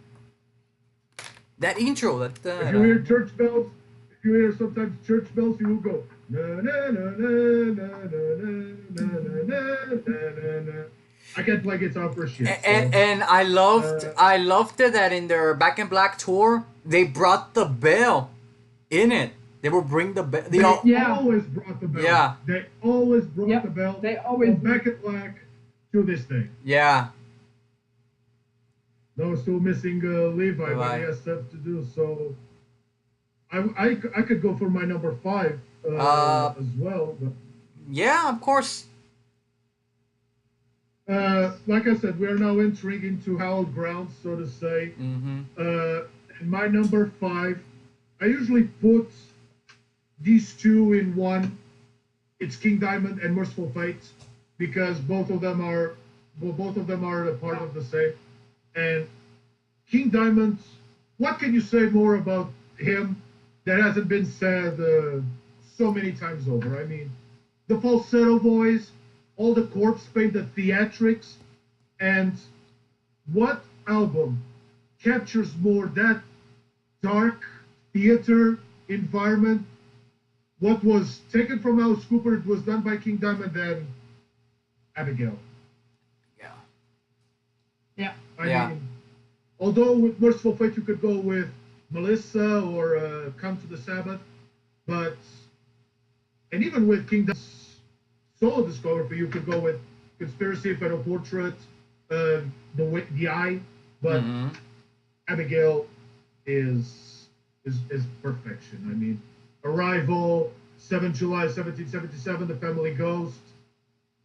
That intro. That.
If you hear church bells, if you hear sometimes church bells, you will go. Na na na na na na na na na na. I can't play guitar for shit.
And I loved it that in their Back in Black tour they brought the bell in it. They will bring the bell.
They always brought the bell.
Yeah.
They always brought the bell.
They always
Back in Black to this day.
Yeah.
No, still missing Levi, but he has stuff to do. So I could go for my number 5 as well. But
yeah, of course.
Like I said, we are now entering into hallowed ground, so to say. And my number 5, I usually put these two in one. It's King Diamond and Merciful Fate, because both of them are a part of the same. And King Diamond, what can you say more about him that hasn't been said so many times over? I mean, the falsetto voice, all the corpse paint, the theatrics, and what album captures more that dark theater environment? What was taken from Alice Cooper, it was done by King Diamond, than Abigail.
Yeah.
I mean, although with Merciful Fate you could go with Melissa or Come to the Sabbath, and even with King Diamond's solo discography, you could go with Conspiracy, Fatal Portrait, the Eye, but Abigail is perfection. I mean, Arrival, 7 July 1777, The Family Ghost,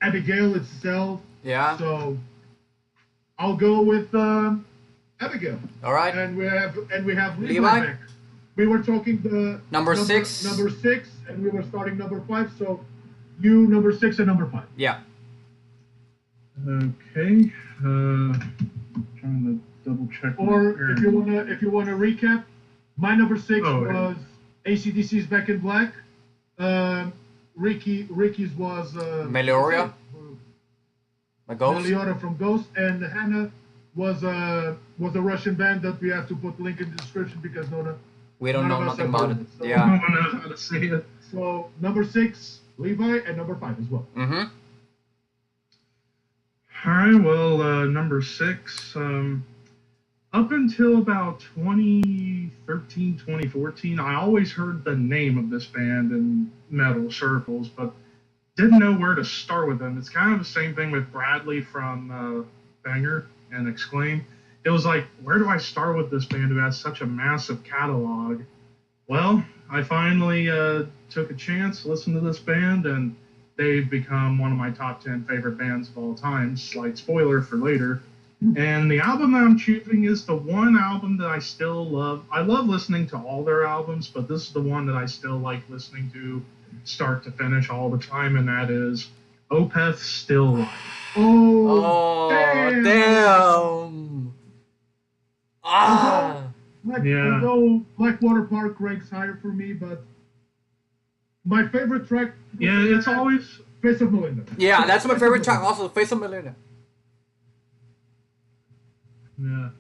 Abigail itself.
Yeah.
So I'll go with Abigail.
All right.
And we have Levi
Levi?
back. We were talking the
number 6,
and we were starting number 5. So you number 6 and number 5.
Yeah.
Okay. Trying to double check.
Or if you wanna recap, my number 6
Oh, yeah.
was AC/DC's Back in Black. Ricky's was
Meliora? My ghost?
Meliora from Ghost, and Hannah was a Russian band that we have to put link in the description because
We don't know
none of us
nothing
have
about it.
heard it, so-
No
Yeah.
one knows how to say it.
So number 6, Levi, and number 5 as well.
Mm-hmm.
All right. Well, number 6. Up until about 2013, 2014, I always heard the name of this band in metal circles, but didn't know where to start with them. It's kind of the same thing with Bradley from Banger and Exclaim. It was like, where do I start with this band who has such a massive catalog? Well, I finally took a chance, listened to this band, and they've become one of my top 10 favorite bands of all time. Slight spoiler for later. And the album that I'm choosing is the one album that I still love. I love listening to all their albums, but this is the one that I still like listening to start to finish all the time, and that is Opeth Still Life.
Oh, damn. Ah.
Yeah.
Although Blackwater Park ranks higher for me, but my favorite track.
Yeah, it's always...
Face of Melinda.
Yeah, that's my favorite track also, Face of Meliora.
Yeah.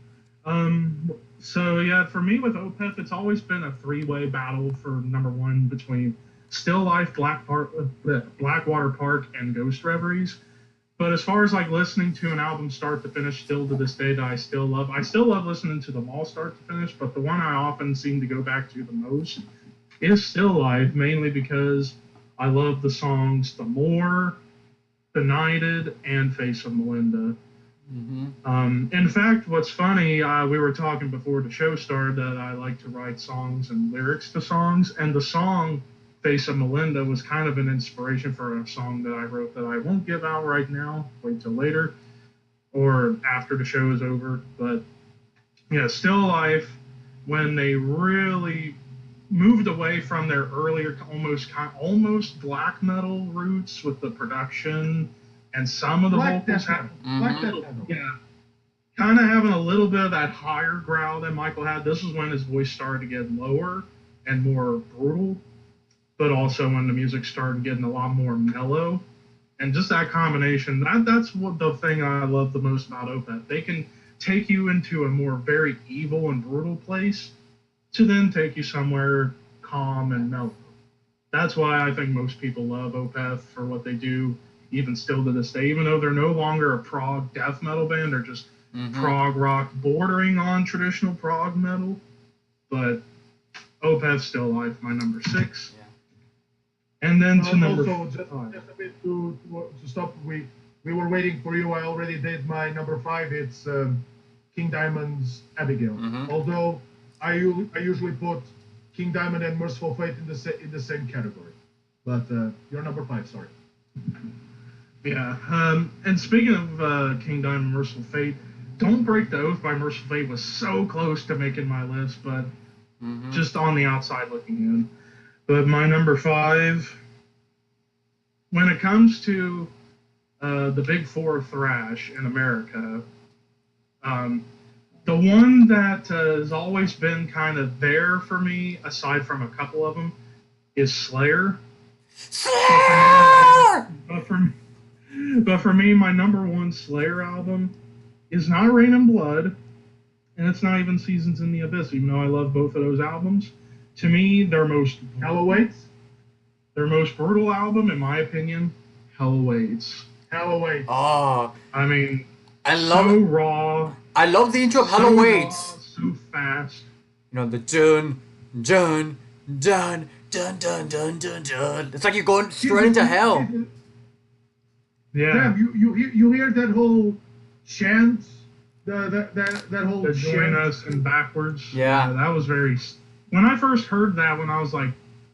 So yeah, for me with Opeth, it's always been a three-way battle for number 1 between Still Life, Blackwater Park, and Ghost Reveries. But as far as like listening to an album start to finish, still to this day that I still love listening to them all start to finish. But the one I often seem to go back to the most is Still Life, mainly because I love the songs The More, Benighted, and Face of Melinda.
Mm-hmm.
In fact, what's funny, we were talking before the show started that I like to write songs and lyrics to songs, and the song Face of Melinda was kind of an inspiration for a song that I wrote that I won't give out right now, wait till later, or after the show is over. But yeah, Still Life, when they really moved away from their earlier almost black metal roots with the production and some of the vocals yeah, kind of having a little bit of that higher growl that Michael had. This is when his voice started to get lower and more brutal, but also when the music started getting a lot more mellow. And just that combination, that's what the thing I love the most about Opeth. They can take you into a more very evil and brutal place to then take you somewhere calm and mellow. That's why I think most people love Opeth for what they do, even still to this day. Even though they're no longer a prog death metal band, they're just prog rock bordering on traditional prog metal. But Opeth Still Life, my number 6. Yeah. And then to number
also, just a bit to stop, we were waiting for you. I already did my number 5. It's King Diamond's Abigail. Although I usually put King Diamond and Merciful Fate in the same category. But you're number 5, sorry.
Yeah, and speaking of King Diamond, Merciful Fate, Don't Break the Oath by Merciful Fate was so close to making my list, but just on the outside looking in. But my number 5, when it comes to the big 4 thrash in America, the one that has always been kind of there for me, aside from a couple of them, is Slayer.
Slayer!
But for me, my number 1 Slayer album is not Rain and Blood, and it's not even Seasons in the Abyss, even though I love both of those albums. To me, their most brutal album, in my opinion, Hell Awaits.
Hell Awaits.
Oh,
I mean,
I love
so raw.
I love the intro of Hell Awaits.
So fast.
You know, the dun, dun, dun, dun, dun, dun, dun, dun. It's like you're going straight into hell.
Yeah.
Damn, you hear that whole chant, that whole
The
chant.
Join Us and Backwards.
Yeah.
That was very... When I first heard that when I was like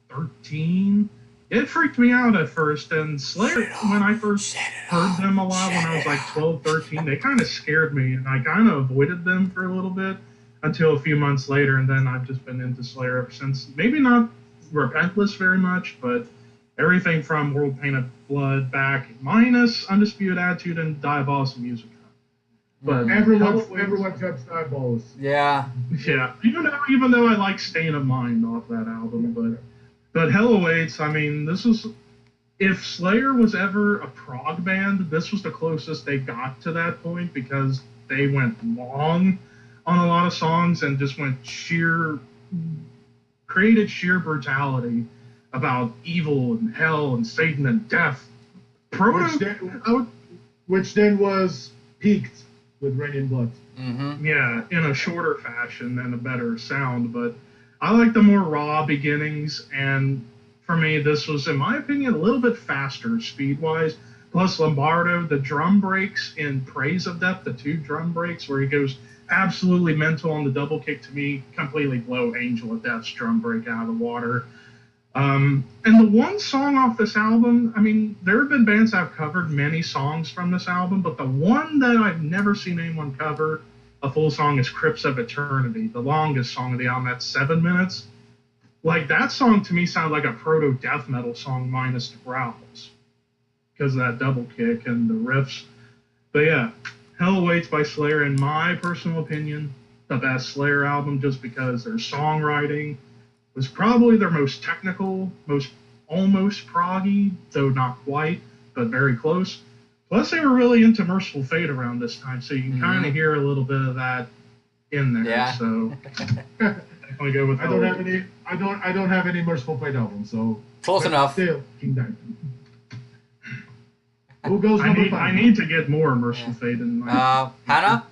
13, it freaked me out at first. And Slayer, when I first heard them a lot when I was like 12, 13, they kind of scared me. And I kind of avoided them for a little bit until a few months later. And then I've just been into Slayer ever since. Maybe not Repentless very much, but Everything from World Painted Blood back, minus Undisputed Attitude and Diabolos Musica. But
everyone judged Diabolos.
Yeah.
Yeah, even though I like Stain of Mind off that album, but Hell Awaits, I mean, this was, if Slayer was ever a prog band, this was the closest they got to that point, because they went long on a lot of songs and just created sheer brutality about evil and hell and Satan and death.
Which then was peaked with Rain in Blood.
Mm-hmm.
Yeah, in a shorter fashion and a better sound, but I like the more raw beginnings, and for me, this was, in my opinion, a little bit faster speed-wise. Plus, Lombardo, the drum breaks in Praise of Death, the 2 drum breaks where he goes absolutely mental on the double kick, to me, completely blow Angel of Death's drum break out of the water. And the one song off this album, I mean, there have been bands that have covered many songs from this album, but the one that I've never seen anyone cover a full song is Crypts of Eternity, the longest song of the album. That's 7 minutes. Like, that song to me sounded like a proto-death metal song minus the growls, because of that double kick and the riffs. But yeah, Hell Awaits by Slayer, in my personal opinion, the best Slayer album, just because their songwriting was probably their most technical, most almost proggy, though not quite, but very close. Plus, they were really into Merciful Fate around this time, so you can kind of hear a little bit of that in there.
Yeah.
So definitely go with.
I don't have any Merciful Fate albums, so
Close enough.
Still, King Diamond. Who goes number 5?
I need to get more Merciful Fate in my.
Hannah?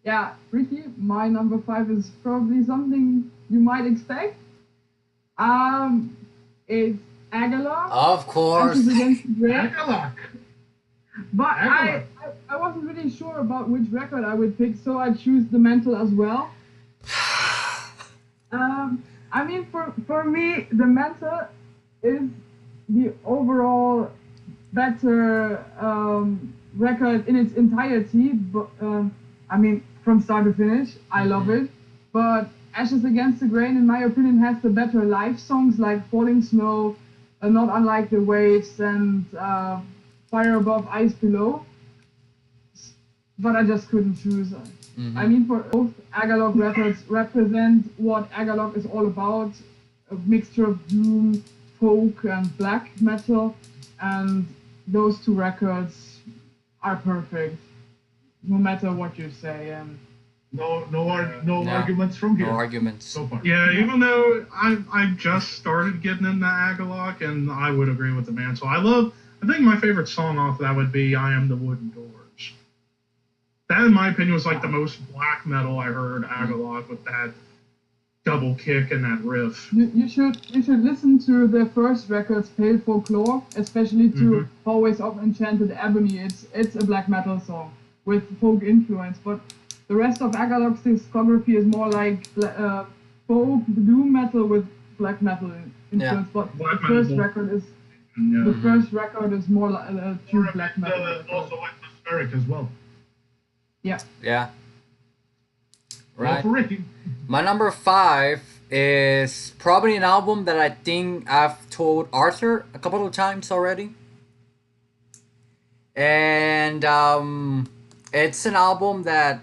Yeah, Ricky, my number 5 is probably something you might expect. It's Agalok.
Of course.
Ashes Against the Grain.
Agalok.
But I wasn't really sure about which record I would pick, so I choose the Mental as well. I mean, for me, the Mental is the overall better record in its entirety. But I mean, from start to finish, I love it. But Ashes Against the Grain, in my opinion, has the better live songs like Falling Snow, Not Unlike the Waves, and Fire Above, Ice Below. But I just couldn't choose.
Mm-hmm.
I mean, for both Agalok records represent what Agalok is all about, a mixture of doom, folk, and black metal, and those 2 records are perfect, no matter what you say. And
no arguments from here.
No arguments.
So far.
Yeah, even though I've just started getting into Agalok, and I would agree with the Mantle. I think my favorite song off that would be I Am the Wooden Doors. That, in my opinion, was like the most black metal I heard Agalok, with that double kick and that riff.
You should listen to the first record's Pale Folklore, especially to Always of Enchanted Ebony. It's a black metal song with folk influence, but the rest of Agalok's discography is more like folk doom metal with black metal influence. But the first record is more like true black metal.
Also atmospheric as well.
Yeah.
Yeah. Right.
For Ricky.
My number 5 is probably an album that I think I've told Arthur a couple of times already. And it's an album that,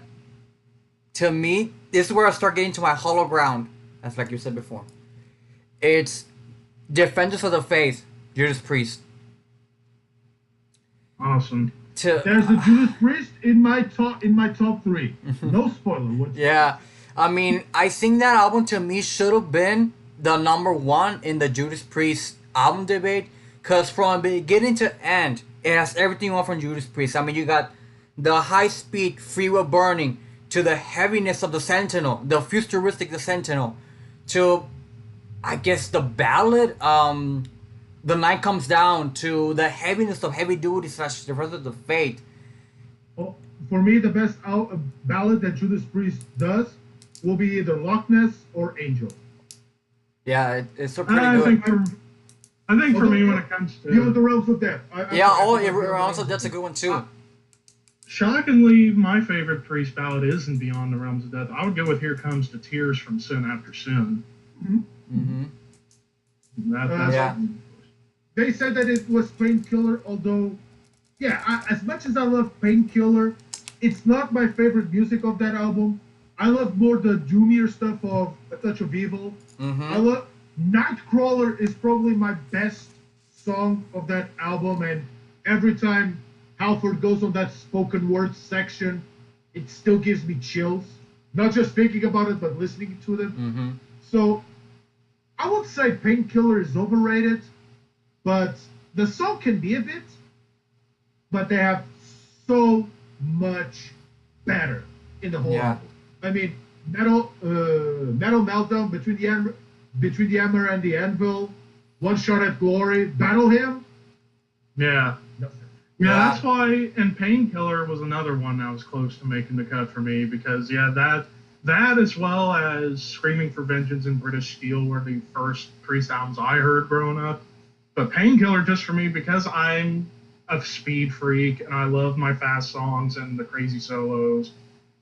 to me, this is where I start getting to my hollow ground, as like you said before. It's Defenders of the Faith, Judas Priest.
Awesome.
There's a Judas Priest in my top 3. No spoiler.
Yeah, I mean, I think that album to me should have been the number 1 in the Judas Priest album debate, because from beginning to end, it has everything on from Judas Priest. I mean, you got the high-speed Free Will Burning, to the heaviness of the Sentinel, the futuristic the Sentinel, to, I guess, the ballad, The Night Comes Down, to the heaviness of Heavy Duty / The Rest of the Fate.
Oh, for me, the best ballad that Judas Priest does will be either Loch Ness or Angel.
Yeah, it's so pretty good.
I think for me, when it comes to...
Beyond the Realms of Death.
Realms of Death's a good one too.
Shockingly, my favorite Priest ballad isn't Beyond the Realms of Death. I would go with Here Comes the Tears from Sin After Sin.
Mm-hmm.
That's
Yeah.
They said that it was Painkiller, although, as much as I love Painkiller, it's not my favorite music of that album. I love more the doomier stuff of A Touch of Evil. I love Nightcrawler is probably my best song of that album, and every time Halford goes on that spoken word section, it still gives me chills. Not just thinking about it, but listening to them. So I would say Painkiller is overrated, but the song can be a bit, but they have so much better in the whole album. I mean, Metal Meltdown, Between the Hammer and the Anvil, One Shot at Glory, Battle Hymn.
Yeah. Yeah, that's why, and Painkiller was another one that was close to making the cut for me, because that as well as Screaming for Vengeance and British Steel were the first Priest albums I heard growing up. But Painkiller, just for me, because I'm a speed freak and I love my fast songs and the crazy solos.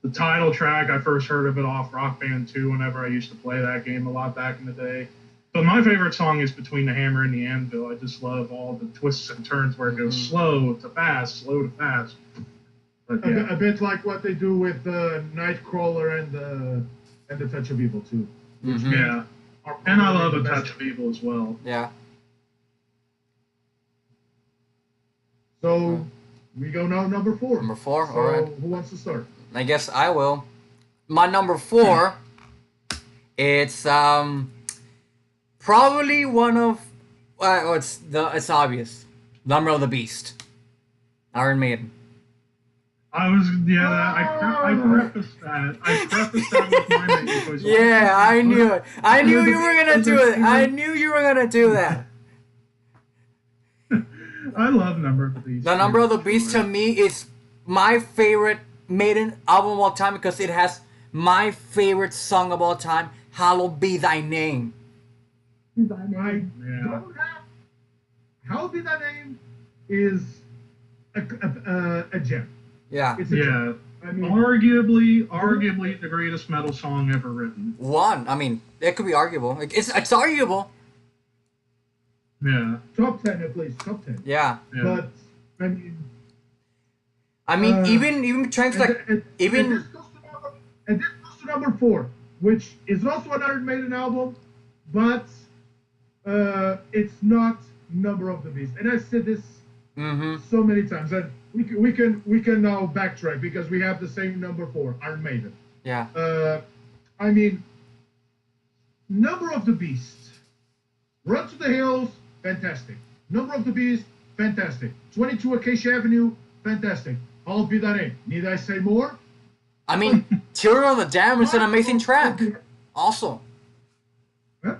The title track, I first heard of it off Rock Band 2 whenever I used to play that game a lot back in the day. But my favorite song is Between the Hammer and the Anvil. I just love all the twists and turns where it goes slow to fast, slow to fast. But,
a bit like what they do with Nightcrawler and the Touch of Evil too.
Yeah, and I love A Touch of Evil as well.
Yeah.
So we go now number 4.
Number 4,
So
all right.
who wants to start?
I guess I will. My number 4, it's probably one of it's obvious. Number of the Beast, Iron Maiden.
I prefaced that. I prefaced that with my Maiden choice.
Yeah, I knew it. I knew you were gonna do it. I knew you were gonna do that.
I love Number of the Beast.
The Number of the Beast to me is my favorite Maiden album of all time because it has my favorite song of all time, Hallowed Be Thy Name.
Hallowed Be Thy Name is a gem.
Yeah.
It's a gem.
I mean, arguably the greatest metal song ever written.
One. I mean, it could be arguable. It's arguable.
Yeah.
Top 10 at least. Top 10.
Yeah.
But
even tracks like
and this goes to number 4, which is also an Iron Maiden album, but it's not Number of the Beast. And I've said this so many times, and we can now backtrack because we have the same number 4, Iron Maiden.
Yeah.
I mean, Number of the Beast, Run to the Hills, fantastic. Number of the Beast, fantastic. 22 Acacia Avenue, fantastic. Hallowed Be Thy Name. Need I say more?
I mean, Children of the Damned is an amazing track. Also.
Huh?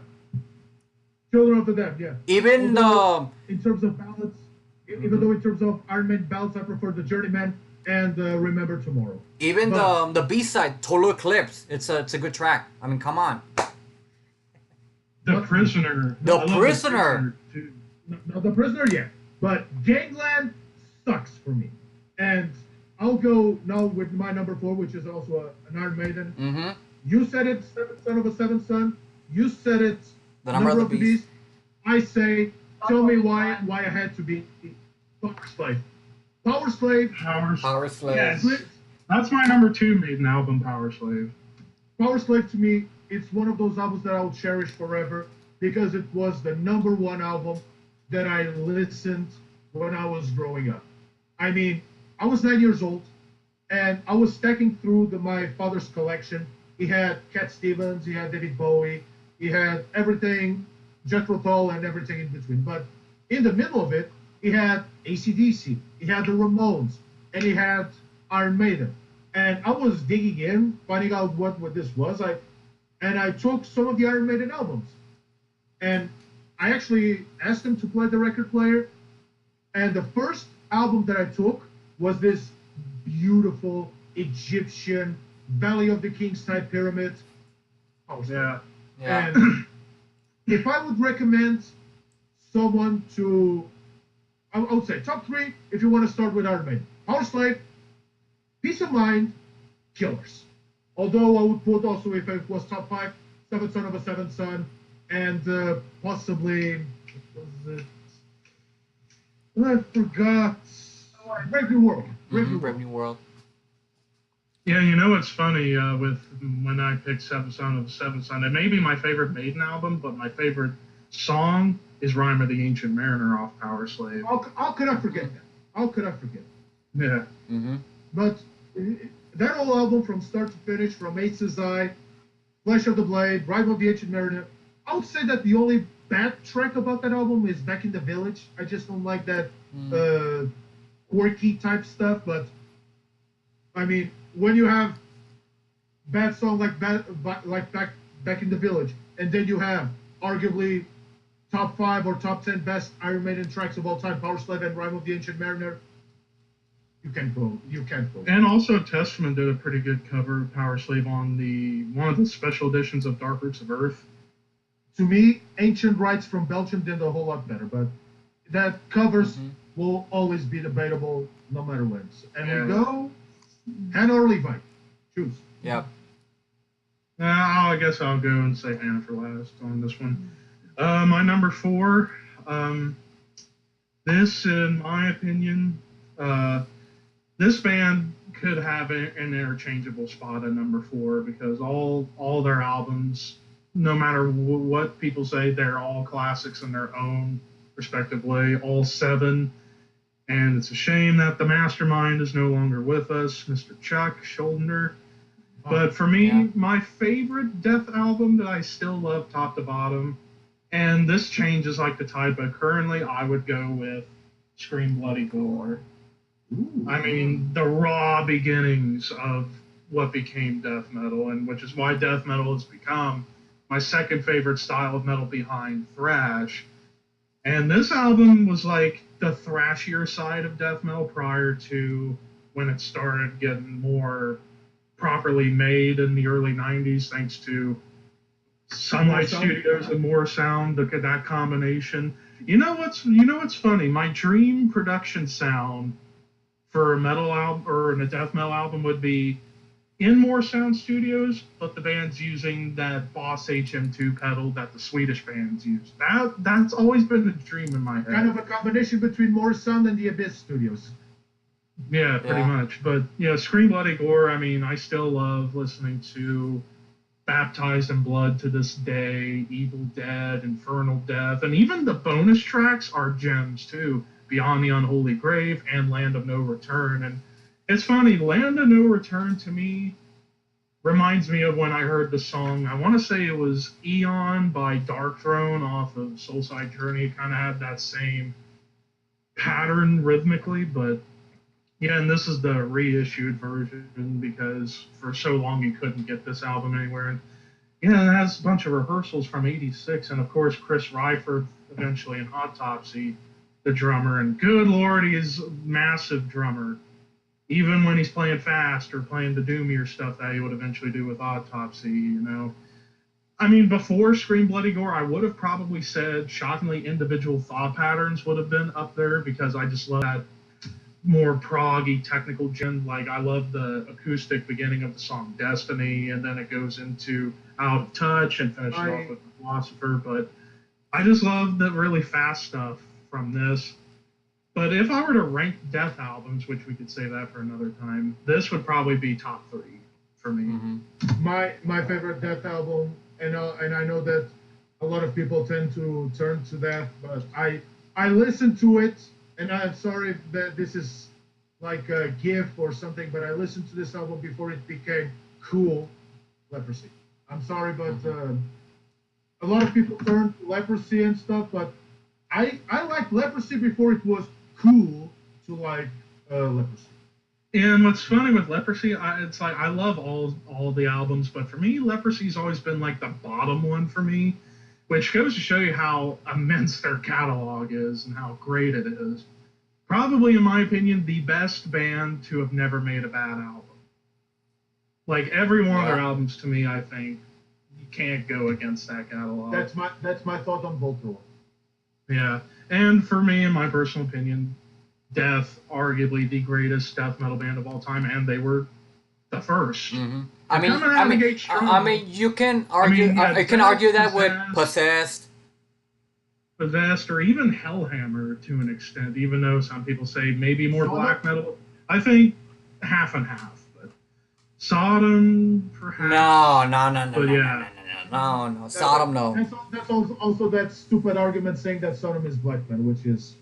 Children of the Damned, yeah.
Even
in terms of ballads, even though in terms of Iron Maiden ballads, I prefer The Journeyman and Remember Tomorrow.
Even the B-side, Total Eclipse, it's a good track. I mean, come on.
The Prisoner.
The
I love
Prisoner.
Too.
No, The Prisoner, yeah. But Gangland sucks for me. And I'll go now with my number 4, which is also an Iron Maiden. You said it, Seventh Son of a Seventh Son. You said it,
The Number of the Beast.
I say, tell me why I had to be Power Slave. Power Slave.
Power Slave.
Yes. That's my number 2 Maiden album, Power Slave.
Power Slave to me, it's one of those albums that I will cherish forever because it was the number 1 album that I listened when I was growing up. I mean, I was 9 years old, and I was stacking through my father's collection. He had Cat Stevens, he had David Bowie, he had everything, Jethro Tull, and everything in between. But in the middle of it, he had AC/DC, he had the Ramones, and he had Iron Maiden. And I was digging in, finding out what this was. I took some of the Iron Maiden albums, and I actually asked him to play the record player. And the first album that I took was this beautiful Egyptian Valley of the Kings type pyramid.
Yeah.
And if I would recommend someone to, I would say top 3 if you want to start with Iron Maiden. Power Slave, Peace of Mind, Killers. Although I would put also, if it was top 5, Seventh Son of a Seventh Son and possibly, what was it? I forgot. Brave New World.
Brave New World.
Yeah, you know what's funny with when I picked Seventh Son of the Seventh Son, it may be my favorite Maiden album, but my favorite song is Rime of the Ancient Mariner off Power Slave.
How could I forget that? How could I forget?
Yeah.
Mm-hmm.
But that whole album from start to finish, from Ace's Eye, Flesh of the Blade, Rime of the Ancient Mariner, I would say that the only bad track about that album is Back in the Village. I just don't like that quirky type stuff. But I mean, when you have bad song like Back in the Village, and then you have arguably top 5 or top 10 best Iron Maiden tracks of all time, Power Slave and Rime of the Ancient Mariner, you can't go.
And also Testament did a pretty good cover of Power Slave on one of the special editions of Dark Roots of Earth.
To me, Ancient Rites from Belgium did a whole lot better, but that covers will always be debatable no matter when. And we go, Hannah or Levi? Choose.
Yep.
I guess I'll go and say Hannah for last on this one. My number 4, this, in my opinion, this band could have an interchangeable spot at number 4 because all their albums, no matter what people say, they're all classics in their own respective way, all 7. And it's a shame that the mastermind is no longer with us, Mr. Chuck Schuldiner. But for me, my favorite Death album that I still love top to bottom, and this changes like the tide, but currently I would go with Scream Bloody Gore.
Ooh.
I mean, the raw beginnings of what became death metal, and which is why death metal has become my second favorite style of metal behind thrash. And this album was like the thrashier side of death metal prior to when it started getting more properly made in the early 90s, thanks to Sunlight Studios and More Sound, that combination. You know what's funny? My dream production sound for a metal album or a death metal album would be in More Sound Studios, but the band's using that Boss HM2 pedal that the Swedish bands use. That's always been a dream in my head.
Kind of a combination between More Sound and the Abyss Studios.
Yeah, pretty much. But Scream Bloody Gore, I mean, I still love listening to Baptized in Blood to this day, Evil Dead, Infernal Death, and even the bonus tracks are gems too. Beyond the Unholy Grave and Land of No Return. And it's funny, Land of No Return to me reminds me of when I heard the song, I want to say it was Eon by Dark Throne off of Soulside Journey. It kind of had that same pattern rhythmically, but yeah, and this is the reissued version because for so long you couldn't get this album anywhere. And yeah, it has a bunch of rehearsals from '86, and of course Chris Ryford eventually in Autopsy, the drummer, and good lord, he is a massive drummer. Even when he's playing fast or playing the doomier stuff that he would eventually do with Autopsy, I mean, before Scream Bloody Gore, I would have probably said, shockingly, Individual Thought Patterns would have been up there because I just love that more proggy technical gen. Like, I love the acoustic beginning of the song Destiny, and then it goes into Out of Touch and finishes off with The Philosopher. But I just love the really fast stuff from this. But if I were to rank death albums, which we could say that for another time, this would probably be top 3 for me.
Mm-hmm.
My favorite death album, and I know that a lot of people tend to turn to that, but I listened to it, and I'm sorry that this is like a GIF or something, but I listened to this album before it became cool. Leprosy. I'm sorry, but a lot of people turn to Leprosy and stuff, but I liked Leprosy before it was cool to like Leprosy.
And what's funny with Leprosy, it's like I love all the albums, but for me, Leprosy's always been like the bottom one for me, which goes to show you how immense their catalog is and how great it is. Probably, in my opinion, the best band to have never made a bad album. Like every one of their albums, to me, I think you can't go against that catalog.
That's my thought on Voltor.
Yeah, and for me, in my personal opinion, Death, arguably the greatest death metal band of all time, and they were the first.
Mm-hmm. You can argue. You can argue that with
Possessed, or even Hellhammer to an extent. Even though some people say maybe more black metal, I think half and half. But Sodom, perhaps.
No. Sodom, no.
That's also that stupid argument saying that Sodom is black metal, which is.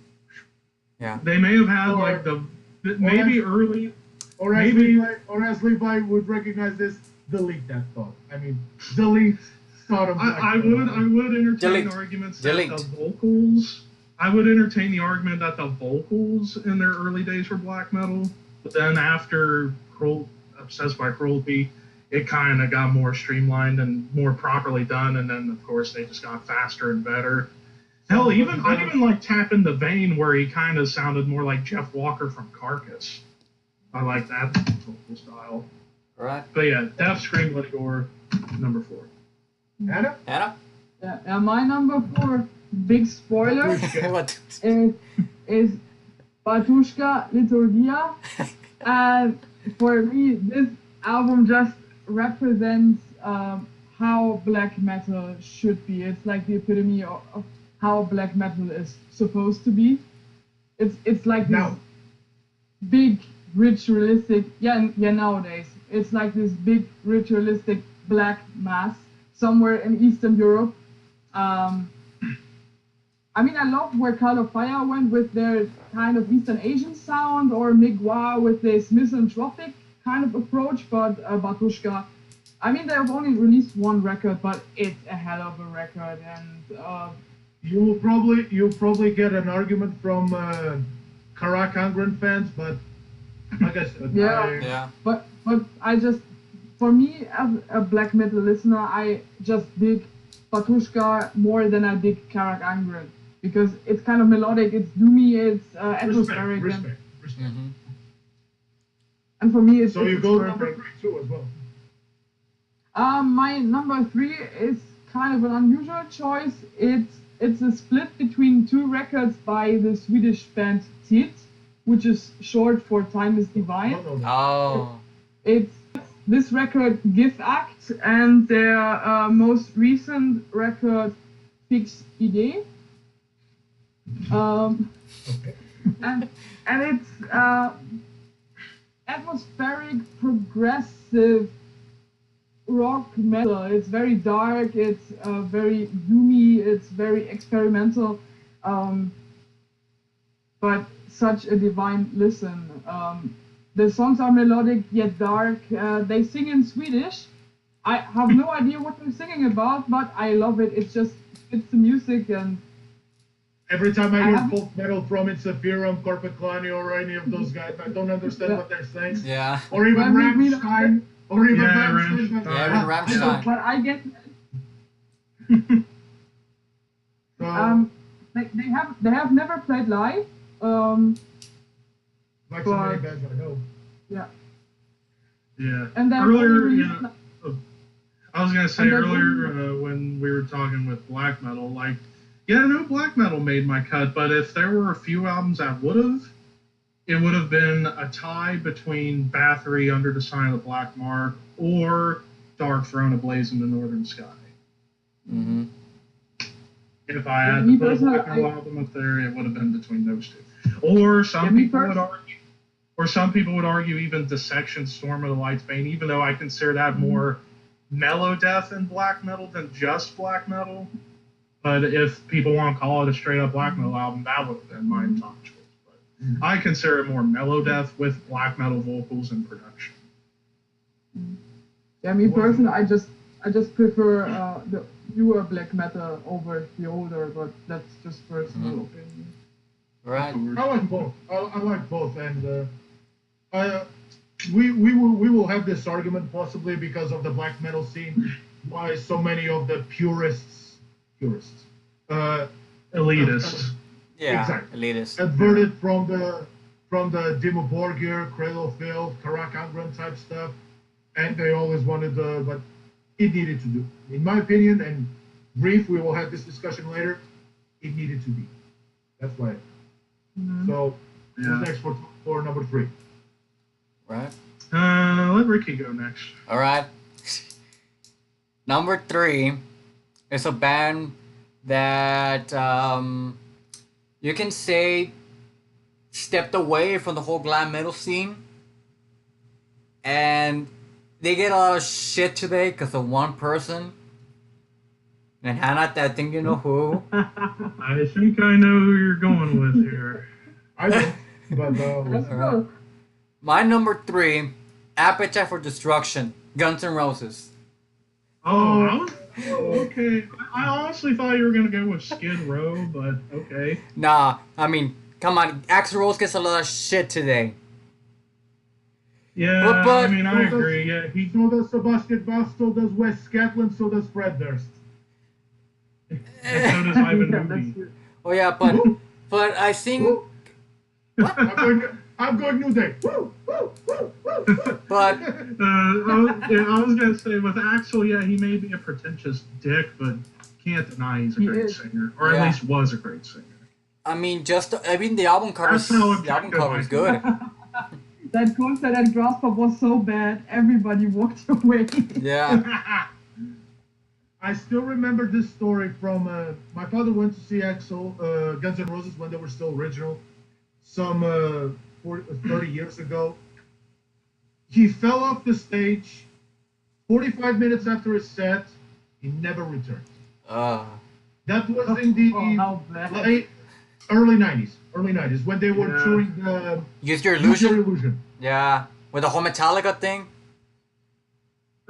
Yeah.
They may have had early.
Or as Levi would recognize this, delete that thought. I mean, delete Sodom.
I would entertain arguments that the vocals. I would entertain the argument that the vocals in their early days were black metal, but then after Obsessed by Cruelty, it kind of got more streamlined and more properly done, and then of course they just got faster and better. Hell, I'd even like Tap in the Vein, where he kind of sounded more like Jeff Walker from Carcass. I like that vocal style.
Right.
But yeah, Death, Scream, Bloody Gore, number 4.
Anna?
Yeah, my number 4, big spoiler, is Batushka Liturgia. And for me, this album just represents how black metal should be. It's like the epitome of how black metal is supposed to be. It's like this big ritualistic, nowadays it's like this big ritualistic black mass somewhere in Eastern Europe. I love where Call of Fire went with their kind of Eastern Asian sound, or Migwa with this misanthropic kind of approach, but Batushka, they've only released one record, but it's a hell of a record, and
you'll probably get an argument from Karak Angren fans, but like I said,
But I just, for me as a black metal listener, I just dig Batushka more than I dig Karak Angren, because it's kind of melodic, it's doomy, it's atmospheric.
Respect.
Mm-hmm.
And for me, it's
so you go number 3 too as well.
My number 3 is kind of an unusual choice. It's a split between 2 records by the Swedish band Tid, which is short for Time is Divine. It's this record, Give Act, and their most recent record, Fix Idee. And it's atmospheric, progressive rock metal. It's very dark, it's very doomy, it's very experimental, but such a divine listen. The songs are melodic yet dark. They sing in Swedish. I have no idea what they're singing about, but I love it. It's the music, and
every time I hear folk metal from Insafirum, Corpus Clani, or any of those guys, I don't understand what they're saying.
Yeah.
Or even Rammstein. Or even
Rammstein.
But I get. They have never played live.
Like so many bands I know.
Yeah.
Yeah.
And then
earlier, I was gonna say earlier when we were talking with black metal, no black metal made my cut, but if there were a few albums that it would have been a tie between Bathory, Under the Sign of the Black Mark, or Dark Throne, Ablaze in the Northern Sky.
Mm-hmm.
If I had to put a black metal album up there, it would have been between those 2. Or some people would argue even Dissection, Storm of the Light's Bane, even though I consider that more mellow death in black metal than just black metal. But if people want to call it a straight up black metal album, that would have been my top choice. But I consider it more mellow death with black metal vocals and production.
Yeah, me personally, I just prefer the newer black metal over the older, but that's just personal opinion.
Right.
I like both. I like both, and we will have this argument possibly because of the black metal scene. Why so many of the purists,
elitists,
elitists,
adverted from the Dimmu Borgir, Cradle of Filth, Karak Angren type stuff, and they always wanted but it needed to do. In my opinion, and brief, we will have this discussion later. It needed to be. That's why. So, who's next for number 3?
Right.
Let Ricky go next.
All right. Number 3 is a band that you can say stepped away from the whole glam metal scene, and they get a lot of shit today because of one person. And Hannah, I think you know who.
I think I know who you're going with here.
I don't, but
Let's go.
My number 3, Appetite for Destruction, Guns N' Roses.
Oh, okay. I honestly thought you were going to go with Skid Row, but okay.
Nah, I mean, come on, Axl Rose gets a lot of shit today.
Yeah,
But-
I mean, I agree. Yeah,
so does Sebastian Bach, so does Wes Scatland, so does Fred Durst.
and so does Ivan
Yeah, that's
Newby.
good.
Oh yeah, but I think,
Woo. I'm going New Day. Woo, woo, woo, woo, woo.
but
I was gonna say with Axl, yeah, he may be a pretentious dick, but can't deny he's a
He
great
is.
singer, or
Yeah.
at least was a great singer.
I mean, the album cover is
That's how objective
good.
That concert at Grasspop was so bad, everybody walked away.
Yeah.
I still remember this story from my father went to see Guns N' Roses when they were still original, some 30 years ago. He fell off the stage 45 minutes after his set. He never returned. That was in the
Oh, how bad.
early 90s when they were
Yeah.
touring the
Use Your
Use Your
Illusion.
Illusion.
Yeah, with the whole Metallica thing.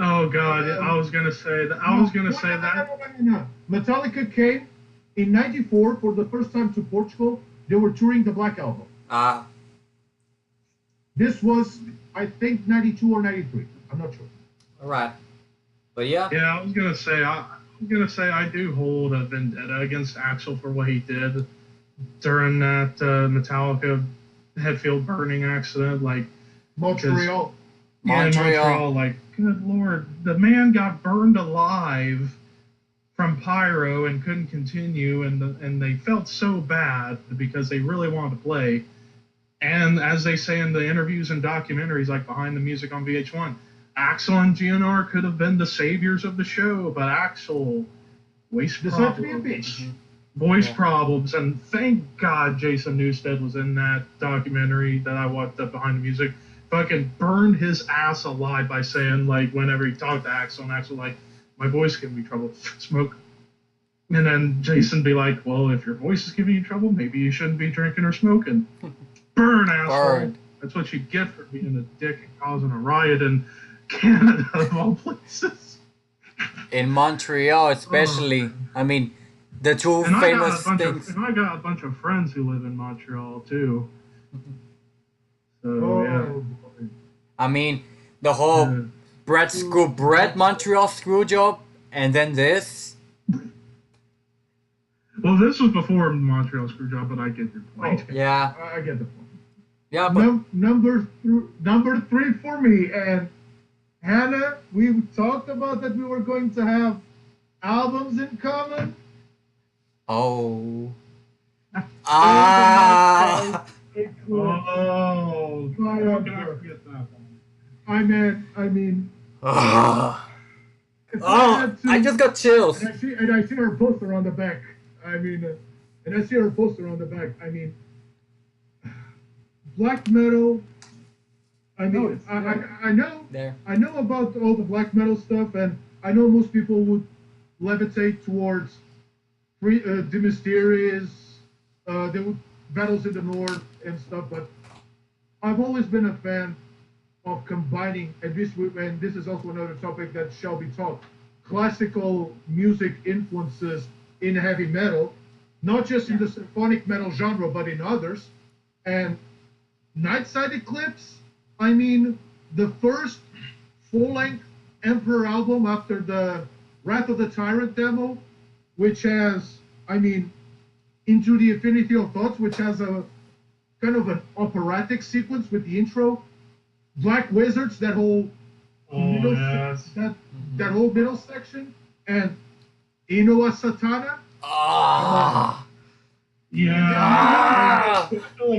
Oh God, I was gonna say that.
No. Metallica came in '94 for the first time to Portugal. They were touring the Black Album. This was, I think, '92 or '93. I'm not sure.
All right. But yeah.
Yeah, I was gonna say I do hold a vendetta against Axl for what he did during that Metallica Hetfield burning accident. Like
Montreal.
yeah, in
Montreal.
Montreal, like good lord, the man got burned alive from pyro and couldn't continue, and they felt so bad because they really wanted to play. And as they say in the interviews and documentaries, like Behind the Music on VH1, Axl and GNR could have been the saviors of the show, but Axl, voice
Decided to be a
problems,
bitch.
voice
Yeah.
problems, and thank God Jason Newsted was in that documentary that I watched up Behind the Music. Fucking burned his ass alive by saying, like, whenever he talked to Axl, and Axl like, my voice giving me trouble, smoke. And then Jason be like, well, if your voice is giving you trouble, maybe you shouldn't be drinking or smoking. Burn, asshole.
Burned.
That's what you get for being a dick and causing a riot in Canada, of all places.
In Montreal, especially. I mean, the two
And
famous things.
I got a bunch of friends who live in Montreal, too. So,
Oh,
yeah.
boy.
I mean, the whole Brett Montreal screw job, and then this.
Well, this was before Montreal Screwjob, but I get your point.
Yeah.
I get the point.
Yeah, but
Number 3 for me, and Hannah, we talked about that we were going to have albums in common.
oh.
Ah.
Ah.
Oh,
My
how can I
God.
forget that one?
I mean,
Ah.
if I
Oh,
had to-
I just got chills.
and I see her poster on the back. I mean, and I see her poster on the back. I mean, black metal. I mean,
No, it's
I know
There.
I know about all the black metal stuff, and I know most people would levitate towards the Mysterious, the Battles in the North and stuff. But I've always been a fan of combining, and this is also another topic that shall be taught, classical music influences in heavy metal, not just in the symphonic metal genre, but in others. And Nightside Eclipse, I mean, the first full-length Emperor album after the Wrath of the Tyrant demo, which has, I mean, Into the Infinity of Thoughts, which has a kind of an operatic sequence with the intro. Black Wizards, that whole middle that whole middle section, and Inoa Satana.
Ah.
Yeah.
Ah!
I feel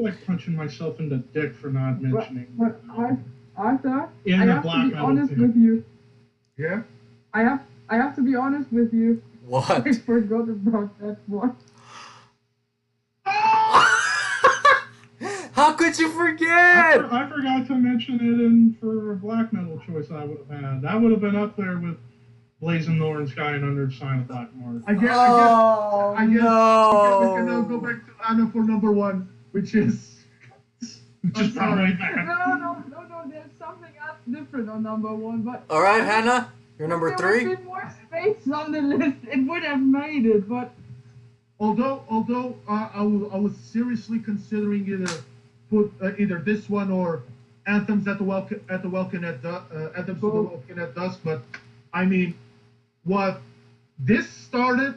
like punching myself in the dick for not mentioning.
But Arthur,
In
I
the
have
black
to be
metal
honest
too.
with you.
Yeah.
I have to be honest with you.
What?
I forgot about that one.
How could you forget?
I forgot to mention it in for a black metal choice I would have had. That would have been up there with Blazing Northern Sky and Under the Sign of Black Mark.
I guess
Oh,
we can now go
no.
back to Anna for number one, which is
Probably
No,
bad.
there's something else different on number one, but
All right, Hannah, you're number
there
three.
would be more space on the list. It would have made it, but
although I was seriously considering either put either this one or Anthems at the Welkin Anthems to the Welkin at Dusk, but I mean, what this started,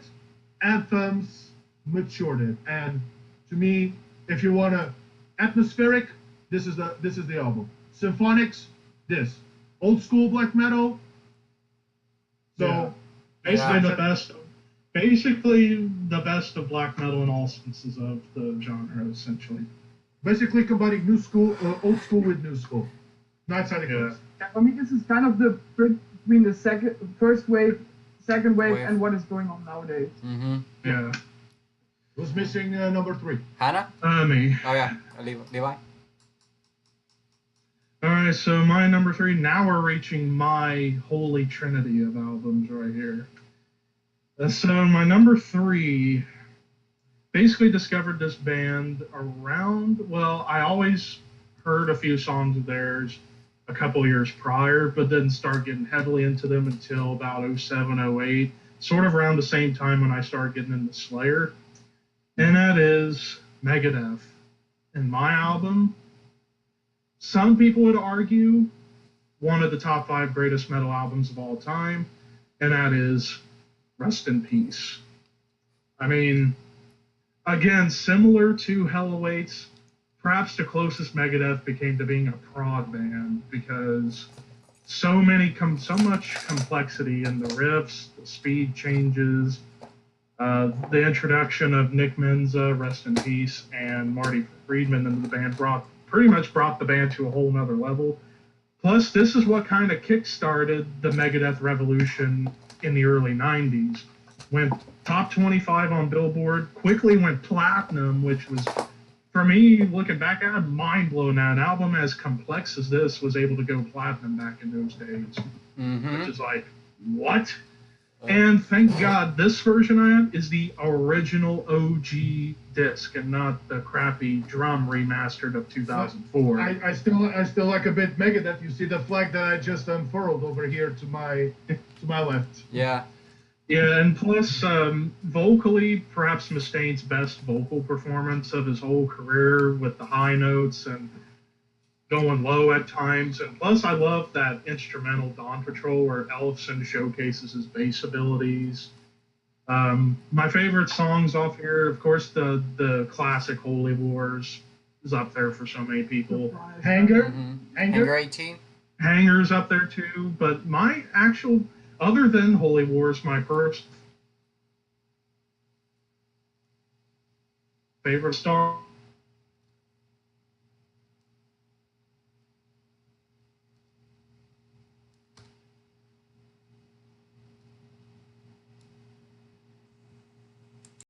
Anthems matured it, and to me, if you wanna atmospheric, this is the album. Symphonics, this old school black metal. So
Yeah. Basically the best of black metal in all senses of the genre, essentially.
basically combining new school, old school with new school. Not Sonic
Yeah.
Force.
for me, this is kind of the bridge between the first wave, second wave,
Wave.
and what is going on nowadays.
Mm-hmm.
Yeah.
Who's missing number three?
Hannah?
Me.
Oh, yeah. Levi?
Alright, so my number three, now we're reaching my holy trinity of albums right here. So my number three, basically discovered this band around, well, I always heard a few songs of theirs a couple years prior, but didn't start getting heavily into them until about 07, 08, sort of around the same time when I started getting into Slayer. And that is Megadeth. And my album, some people would argue, one of the top 5 greatest metal albums of all time, and that is Rest in Peace. I mean, again, similar to Hell Awaits, perhaps the closest Megadeth became to being a prog band because so much complexity in the riffs, the speed changes, the introduction of Nick Menza, Rest in Peace, and Marty Friedman into the band pretty much brought the band to a whole nother level. Plus, this is what kind of kick-started the Megadeth revolution in the early 90s. Went top 25 on Billboard, quickly went platinum, which was, for me, looking back at it, mind-blowing. Now, an album as complex as this was able to go platinum back in those days.
Mm-hmm.
Which is like, what? And thank God this version I have is the original OG disc and not the crappy drum remastered of 2004.
I still like a bit Megadeth. You see the flag that I just unfurled over here to my left.
Yeah.
Yeah, and plus, vocally, perhaps Mustaine's best vocal performance of his whole career with the high notes and going low at times. And plus, I love that instrumental Dawn Patrol where Ellefson showcases his bass abilities. My favorite songs off here, of course, the classic Holy Wars is up there for so many people.
Hanger,
Mm-hmm.
Hanger.
Hanger 18?
Hanger's up there too, but my actual, other than Holy Wars, my first favorite song